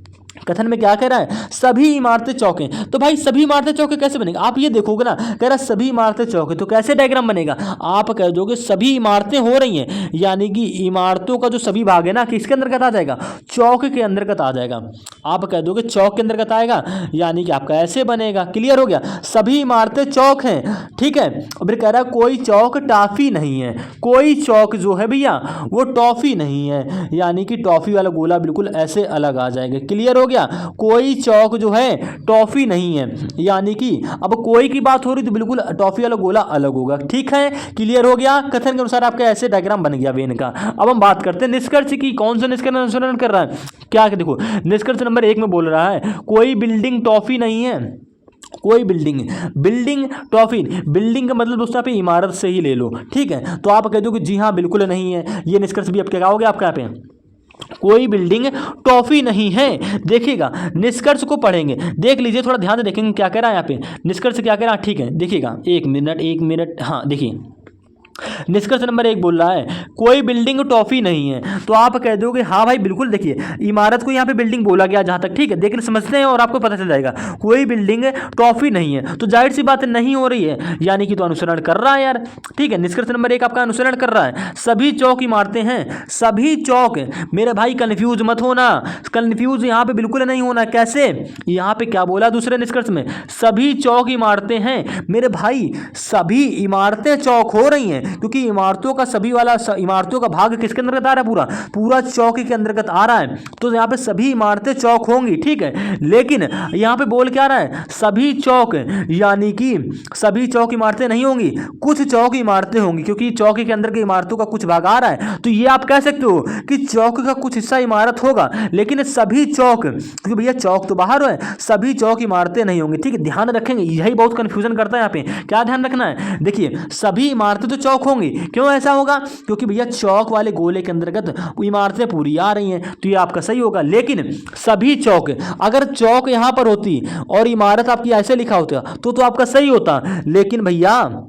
कथन में क्या कह रहा है, सभी इमारतें चौक हैं। तो भाई सभी इमारतें चौक कैसे बनेगा, आप ये देखोगे ना, कह रहा है सभी इमारतें चौक है, तो कैसे डायग्राम बनेगा, आप कह दोगे सभी इमारतें हो रही हैं, यानी कि इमारतों का जो सभी भाग है ना किसके अंतर्गत आ जाएगा, चौक के अंतर्गत आ जाएगा। आप कह दोगे चौक के अंतर्गत आएगा, यानी कि आपका ऐसे बनेगा। क्लियर हो गया, सभी इमारतें चौक हैं, ठीक है। फिर कह रहा है कोई चौक टॉफी नहीं है, कोई चौक जो है भैया वो टॉफी नहीं है, यानी कि टॉफी वाला गोला बिल्कुल ऐसे अलग आ जाएगा। क्लियर हो गया, कोई चौक जो है टॉफी नहीं है, यानी कि अब कोई की बात हो रही तो बिल्कुल टॉफी वाला गोला अलग होगा, ठीक है। क्लियर हो गया, कथन के अनुसार आपका ऐसे डायग्राम बन गया वेन का। अब हम बात करते हैं निष्कर्ष की, कौन सा निष्कर्ष अनुसरण कर रहा है, क्या देखो निष्कर्ष नंबर 1 में बोल रहा है कोई बिल्डिंग टॉफी नहीं है, कोई बिल्डिंग टॉफी, बिल्डिंग का मतलब दोस्तों आप इमारत से ही ले लो, ठीक है। तो आप कह दो कि जी हाँ बिल्कुल नहीं है, ये निष्कर्ष भी अब क्या हो गया आपका, यहाँ पे कोई बिल्डिंग टॉफी नहीं है। देखिएगा निष्कर्ष को पढ़ेंगे, देख लीजिए, थोड़ा ध्यान से देखेंगे क्या कह रहा है यहाँ पे, निष्कर्ष क्या कह रहा है, ठीक है। देखिएगा एक मिनट, हाँ देखिए निष्कर्ष नंबर 1 बोल रहा है कोई बिल्डिंग टॉफी नहीं है, तो आप कह दोगे हाँ भाई बिल्कुल, देखिए इमारत को यहाँ पे बिल्डिंग बोला गया जहाँ तक, ठीक है, देखिए समझते हैं और आपको पता चल जाएगा। कोई बिल्डिंग टॉफी नहीं है, तो जाहिर सी बात नहीं हो रही है, यानी कि तो अनुसरण कर रहा है यार, ठीक है। निष्कर्ष नंबर 1 आपका अनुसरण कर रहा है। सभी चौक इमारतें हैं, सभी चौक, मेरे भाई कन्फ्यूज मत होना, कन्फ्यूज यहाँ पे बिल्कुल नहीं होना। कैसे, यहाँ पे क्या बोला दूसरे निष्कर्ष में, सभी चौक इमारतें हैं, मेरे भाई सभी इमारतें चौक हो रही हैं, है, क्योंकि इमारतों का सभी वाला इमारतों का भाग किसके अंतर्गत आ रहा है, पूरा पूरा चौक के अंतर्गत आ रहा है। तो यहाँ पे सभी इमारतें चौक होंगी, ठीक है। लेकिन यहाँ पे बोल क्या रहा है, सभी चौक, यानी कि सभी चौक इमारतें नहीं होंगी, कुछ चौक इमारतें होंगी, क्योंकि चौक के अंदर के इमारतों का कुछ भाग आ रहा है। तो ये आप कह सकते हो कि चौक का कुछ हिस्सा इमारत होगा, लेकिन सभी चौक, क्योंकि भैया चौक तो बाहर है, सभी चौक इमारतें नहीं होंगी, ठीक है। ध्यान रखेंगे, यही बहुत कंफ्यूजन करता है यहाँ पे। क्या ध्यान रखना है, देखिए सभी इमारतें तो चौक होंगी, क्यों ऐसा होगा, क्योंकि भैया चौक वाले गोले के अंतर्गत इमारतें पूरी आ रही हैं, तो ये आपका सही होगा। लेकिन सभी चौक, अगर चौक यहां पर होती और इमारत आपकी ऐसे लिखा होता तो आपका सही होता, लेकिन भैया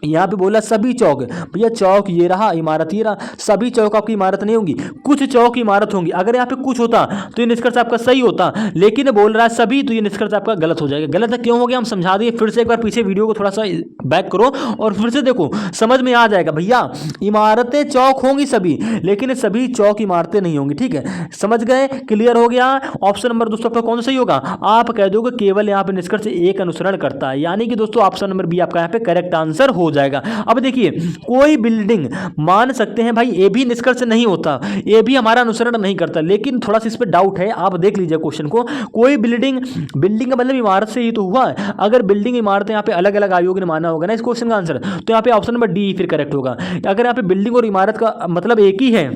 यहाँ पे बोला सभी चौक, भैया चौक ये रहा, इमारत ये रहा, सभी चौक आपकी इमारत नहीं होंगी, कुछ चौक इमारत होंगी। अगर यहाँ पे कुछ होता तो ये निष्कर्ष आपका सही होता, लेकिन बोल रहा है सभी, तो ये निष्कर्ष आपका गलत हो जाएगा। गलत है क्यों हो गया हम समझा दिए, फिर से एक बार पीछे वीडियो को थोड़ा सा बैक करो और फिर से देखो, समझ में आ जाएगा। भैया इमारतें चौक होंगी सभी, लेकिन सभी चौक इमारतें नहीं होंगी, ठीक है। समझ गए, क्लियर हो गया। ऑप्शन नंबर दोस्तों आपका कौन सा सही होगा, आप कह दोगे केवल यहाँ पे निष्कर्ष एक अनुसरण करता है, यानी कि दोस्तों ऑप्शन नंबर बी आपका यहाँ पे करेक्ट आंसर हो जाएगा। अब देखिए कोई बिल्डिंग, मान सकते हैं भाई ए भी निष्कर्ष नहीं होता, ए भी हमारा अनुसरण नहीं करता, लेकिन थोड़ा सा इस पे डाउट है, आप देख लीजिए क्वेश्चन को। कोई बिल्डिंग, बिल्डिंग का मतलब इमारत से ही तो हुआ है, अगर बिल्डिंग इमारत यहाँ पे अलग अलग आयोग ने माना होगा ना इस क्वेश्चन का आंसर, तो यहाँ पे ऑप्शन नंबर डी फिर करेक्ट होगा। अगर यहाँ पे बिल्डिंग और इमारत का मतलब एक ही है,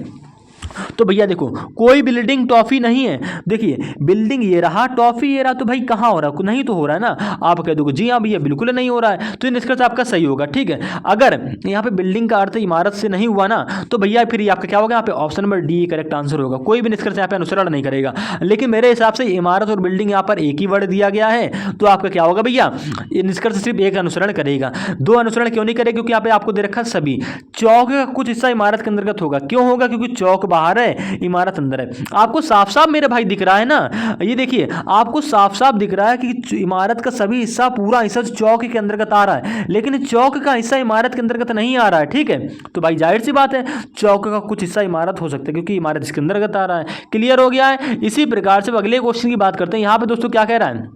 तो भैया देखो कोई बिल्डिंग टॉफी नहीं है, देखिए बिल्डिंग ये रहा, टॉफी ये रहा, तो भाई कहाँ हो रहा है, नहीं तो हो रहा है ना। आप कह दोगे जी हाँ भैया बिल्कुल नहीं हो रहा है, तो ये निष्कर्ष आपका सही होगा, ठीक है। अगर यहाँ पे बिल्डिंग का अर्थ इमारत से नहीं हुआ ना, तो भैया फिर आपका क्या होगा, यहाँ पे option number D correct answer होगा, कोई भी निष्कर्ष यहाँ पे अनुसरण नहीं करेगा। लेकिन मेरे हिसाब से इमारत और बिल्डिंग यहाँ पर एक ही वर्ड दिया गया है, तो आपका क्या होगा भैया, ये निष्कर्ष सिर्फ एक अनुसरण करेगा, दो अनुसरण क्यों नहीं करेगा, क्योंकि यहाँ पे आपको दे रखा सभी चौक का कुछ हिस्सा इमारत के अंतर्गत होगा। क्यों होगा, क्योंकि चौक बाहर है, इमारत अंदर है। आपको साफ साफ मेरे भाई दिख रहा है ना, ये देखिए आपको साफ साफ दिख रहा है कि इमारत का सभी हिस्सा, पूरा हिस्सा चौक के अंतर्गत आ रहा है, लेकिन चौक का हिस्सा इमारत के अंतर्गत नहीं आ रहा है, ठीक है। तो भाई जाहिर सी बात है चौक का कुछ हिस्सा इमारत हो सकता है, क्योंकि इमारत इसके अंतर्गत आ रहा है। क्लियर हो गया है। इसी प्रकार से अगले क्वेश्चन की बात करते हैं। यहाँ पे दोस्तों क्या कह रहा है,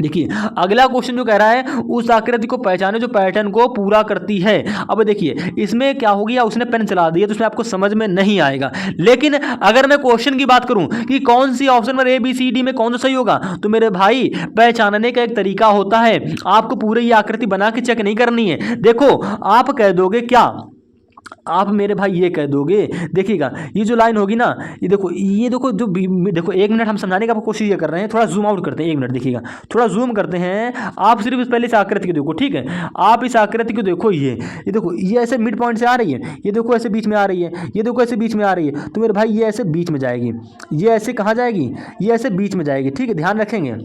देखिए अगला क्वेश्चन जो कह रहा है, उस आकृति को पहचाने जो पैटर्न को पूरा करती है। अब देखिए इसमें क्या हो गया, उसने पेन चला दिया, तो उसमें आपको समझ में नहीं आएगा। लेकिन अगर मैं क्वेश्चन की बात करूं कि कौन सी ऑप्शन में ए बी सी डी में कौन सा सही होगा, तो मेरे भाई पहचानने का एक तरीका होता है, आपको पूरी ये आकृति बना के चेक नहीं करनी है। देखो आप कह दोगे क्या, आप मेरे भाई ये कह दोगे, देखिएगा ये जो लाइन होगी ना, ये देखो जो देखो, एक मिनट हम समझाने का कोशिश ये कर रहे हैं, थोड़ा जूम आउट करते हैं, एक मिनट देखिएगा, थोड़ा जूम करते हैं। आप सिर्फ पहले इस आकृति को देखो, ठीक है। आप इस आकृति को देखो, ये देखो ये ऐसे मिड पॉइंट से आ रही है, ये देखो ऐसे बीच में आ रही है, ये देखो ऐसे बीच में आ रही है, तो मेरे भाई ये ऐसे बीच में जाएगी, ये ऐसे कहाँ जाएगी, ये ऐसे बीच में जाएगी, ठीक है। ध्यान रखेंगे,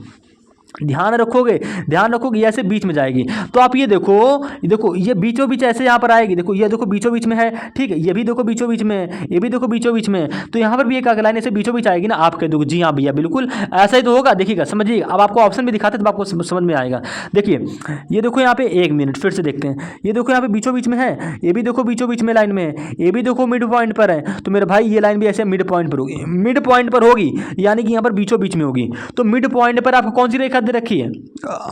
ध्यान रखोगे ये ऐसे बीच में जाएगी। तो आप ये देखो ये बीचों बीच ऐसे यहाँ पर आएगी, देखो ये देखो बीचों बीच में है, ठीक है। ये भी देखो बीचों बीच में, ये भी देखो बीचों बीच में, तो यहाँ पर भी एक लाइन ऐसे बीचों बीच आएगी ना। आप कह दोगे जी हाँ भैया बिल्कुल ऐसा ही तो होगा, देखिएगा समझिएगा। अब आपको ऑप्शन भी दिखाते तो आपको समझ में आएगा। देखिए ये देखो यहाँ पे, एक मिनट फिर से देखते हैं, ये देखो यहाँ पे बीचों बीच में है, ये भी देखो बीचों बीच में लाइन में है, ये भी देखो मिड पॉइंट पर है, तो मेरे भाई ये लाइन भी ऐसे मिड पॉइंट पर होगी, मिड पॉइंट पर होगी, यानी कि यहाँ पर बीचों बीच में होगी। तो मिड पॉइंट पर आपको कौन सी रेखा दे रखी है,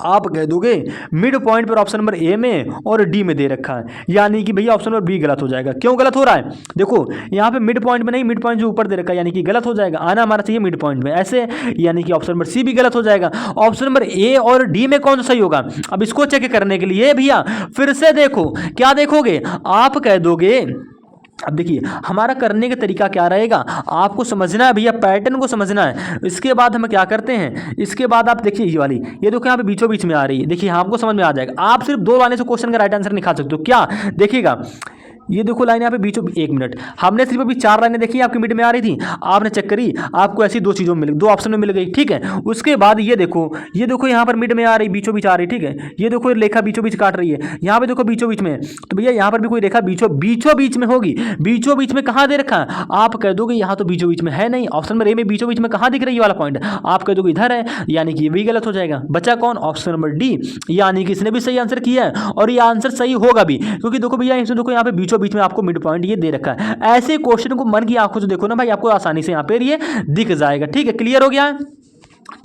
आप कह दोगे मिड पॉइंट पर ऑप्शन नंबर ए में और डी में दे रखा है, यानी कि भैया ऑप्शन नंबर बी गलत हो जाएगा। क्यों गलत हो रहा है, देखो यहाँ पे मिड पॉइंट में नहीं, मिड पॉइंट जो ऊपर दे रखा है, यानी कि गलत हो जाएगा। आना हमारा चाहिए मिड पॉइंट में ऐसे, यानी कि ऑप्शन नंबर सी भी गलत हो जाएगा। ऑप्शन नंबर ए और डी में कौन सा सही होगा, अब इसको चेक करने के लिए भैया फिर से देखो, क्या देखोगे, आप कह दोगे, अब देखिए हमारा करने का तरीका क्या रहेगा, आपको समझना है भैया, पैटर्न को समझना है। इसके बाद हम क्या करते हैं, इसके बाद आप देखिए ये वाली, ये देखो यहाँ पे बीचों बीच में आ रही है, देखिए आपको समझ में आ जाएगा। आप सिर्फ दो लाइनों से क्वेश्चन का राइट आंसर निकाल सकते हो। क्या देखिएगा, ये देखो लाइन यहाँ पे बीचों, एक मिनट, हमने सिर्फ अभी 4 लाइनें देखी, आपकी मिड में आ रही थी, आपने चेक करी, आपको ऐसी 2 चीज़ों में मिल, 2 ऑप्शन में मिल गई, ठीक है। उसके बाद ये देखो यहाँ पर मिड में आ रही, बीचों बीच आ रही, ठीक है। ये देखो रेखा बीचों बीच काट रही है, यहाँ पे देखो बीचों बीच में, तो भैया यहाँ पर भी कोई रेखा बीचों बीच में होगी। बीचों बीच में कहाँ दे रखा है, आप कह दोगे यहाँ तो बीचों बीच में है नहीं, ऑप्शन नंबर ए में बीचों बीच में कहाँ दिख रही है वाला पॉइंट, आप कह दोगे इधर है, यानी कि ये भी गलत हो जाएगा। बचा कौन, ऑप्शन नंबर डी, यानी कि इसने भी सही आंसर किया है और ये आंसर सही होगा भी, क्योंकि देखो भैया इसमें देखो यहाँ पे बीचों बीच में आपको मिड पॉइंट ये दे रखा है। ऐसे क्वेश्चन को मन की आंखों से देखो ना भाई, आपको आसानी से यहाँ पे ये दिख जाएगा, ठीक है। क्लियर हो गया है।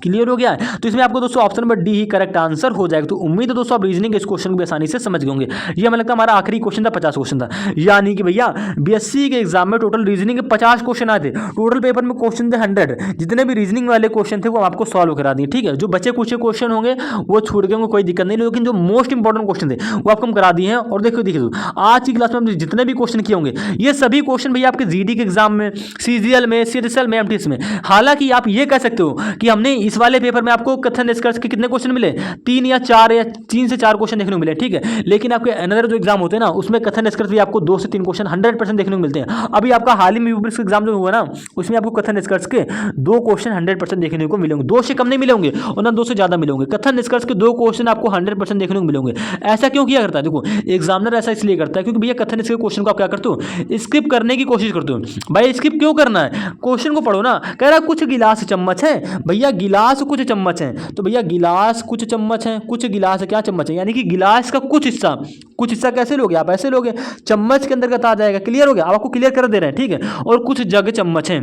क्लियर हो गया है। तो इसमें आपको दोस्तों ऑप्शन नंबर डी ही करेक्ट आंसर हो जाएगा। तो उम्मीद है दोस्तों आप रीजनिंग इस क्वेश्चन को भी आसानी से समझ गए होंगे। ये हमें लगता है हमारा आखिरी क्वेश्चन था, 50 क्वेश्चन था, यानी कि भैया बीएससी के एग्जाम में टोटल रीजनिंग के 50 क्वेश्चन आए थे। टोटल पेपर में क्वेश्चन थे 100। जितने भी रीजनिंग वाले क्वेश्चन थे वो आपको सॉल्व करा दिए, ठीक है। जो बचे कुछ क्वेश्चन होंगे वो छूट गए होंगे, कोई दिक्कत नहीं, लेकिन जो मोस्ट इंपॉर्टेंट क्वेश्चन थे वो आपको हम करा दिए हैं। और देखिए आज की क्लास में हमने जितने भी क्वेश्चन किए होंगे ये सभी क्वेश्चन भैया आपके जीडी के एग्जाम में, सीजीएल में, सीएचएसएल में, एमटीएस में। हालांकि आप ये कह सकते हो कि हमने इस वाले पेपर में आपको कथन निष्कर्ष के कितने क्वेश्चन मिले, 3 या 4 या 3 से 4 क्वेश्चन देखने को मिले, ठीक है। लेकिन आपके अनदर जो एग्जाम होते हैं ना उसमें कथन निष्कर्ष भी आपको 2 से 3 क्वेश्चन 100% देखने को मिलते हैं। अभी आपका हाल ही में यूपीएससी एग्जाम जो हुआ ना उसमें आपको कथन निष्कर्ष के 2 क्वेश्चन 100% देखने को मिलेंगे, 2 से कम नहीं मिलेंगे और ना 2 से ज्यादा मिलेंगे। कथन निष्कर्ष के 2 क्वेश्चन आपको 100% देखने को मिलेंगे। ऐसा क्यों किया करता है, देखो एग्जामिनर ऐसा इसलिए करता है क्योंकि भैया कथन निष्कर्ष क्वेश्चन को आप क्या करते हो, स्किप करने की कोशिश करते हो। भाई स्किप क्यों करना है, क्वेश्चन को पढ़ो ना। कह रहा कुछ गिलास चम्मच है, भैया गिलास कुछ चम्मच है, तो भैया गिलास कुछ चम्मच है, कुछ गिलास क्या चम्मच है, यानी कि गिलास का कुछ हिस्सा कैसे लोगे आप, ऐसे लोगे, चम्मच के अंतर्गत आ जाएगा। क्लियर हो गया, अब आपको क्लियर कर दे रहे हैं, ठीक है। और कुछ जग चम्मच है,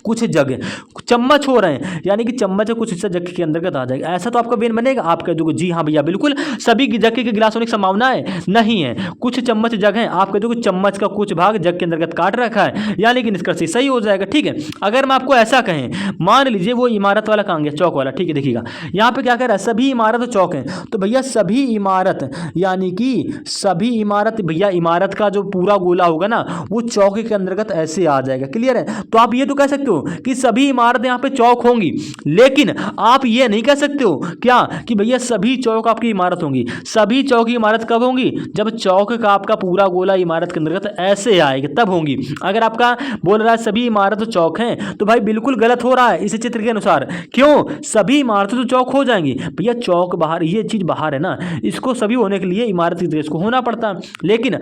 कुछ जग चम्मच हो रहे हैं, यानी कि चम्मच का कुछ हिस्सा जग के अंतर्गत आ जाएगा। ऐसा तो आपका बेन बनेगा, आप कह दोगे जी हाँ भैया बिल्कुल सभी जग के गिलास होने की संभावना है, नहीं है, कुछ चम्मच जग है, आप कह दोगे चम्मच का कुछ भाग जग के अंतर्गत काट रखा है, यानी कि निष्कर्ष सही हो जाएगा, ठीक है। अगर मैं आपको ऐसा कहें, मान लीजिए वो इमारत वाला कहाँ गया, चौक वाला, ठीक है। देखिएगा यहाँ पे क्या कह रहा है, सभी इमारत चौक है, तो भैया सभी इमारत यानी कि सभी इमारत, भैया इमारत का जो पूरा गोला होगा ना वो चौक के अंतर्गत ऐसे आ जाएगा। क्लियर है, तो आप ये तो कह सकते हो कि सभी इमारतें यहाँ पे चौक होंगी, लेकिन आप ये नहीं कह सकते हो क्या कि भैया सभी चौक आपकी इमारत होंगी। सभी चौक की इमारत कब होंगी, जब चौक का आपका पूरा गोला इमारत के अंतर्गत ऐसे आएगा तब होंगी। अगर आपका बोल रहा है सभी इमारत चौक हैं तो भाई बिल्कुल गलत हो रहा है इस चित्र के अनुसार। क्यों, सभी इमारतें तो चौक हो जाएंगी भैया, चौक बाहर, ये चीज बाहर है ना, इसको सभी होने के लिए इमारत की तरह इसको होना पड़ता है। लेकिन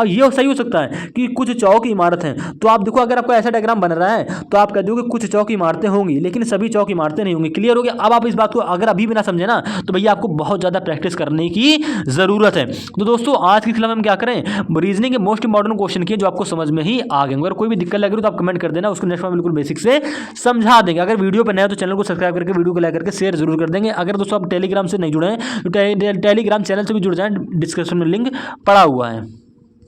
ये सही हो सकता है कि कुछ चौक इमारत हैं, तो आप देखो अगर आपको ऐसा डायग्राम बन रहा है तो आप कह दोगे कुछ चौक इमारतें होंगी लेकिन सभी चौक इमारतें नहीं होंगी। क्लियर हो गया। अब आप इस बात को अगर अभी भी ना समझे ना तो भैया आपको बहुत ज्यादा प्रैक्टिस करने की जरूरत है। तो दोस्तों आज की क्लास में हम क्या करें, रीजनिंग के मोस्ट इंपॉर्टेंट क्वेश्चन किए जो आपको समझ में ही आ गए। अगर कोई भी दिक्कत लग रही तो आप कमेंट कर देना, उसको नेक्स्ट में बिल्कुल बेसिक से समझा देंगे। अगर वीडियो पर नया तो चैनल को सब्सक्राइब करके वीडियो को लाइक करके शेयर जरूर कर देंगे। अगर दोस्तों आप टेलीग्राम से नहीं जुड़े हैं तो टेलीग्राम चैनल से भी जुड़ जाएं, डिस्क्रिप्शन में लिंक पड़ा हुआ है।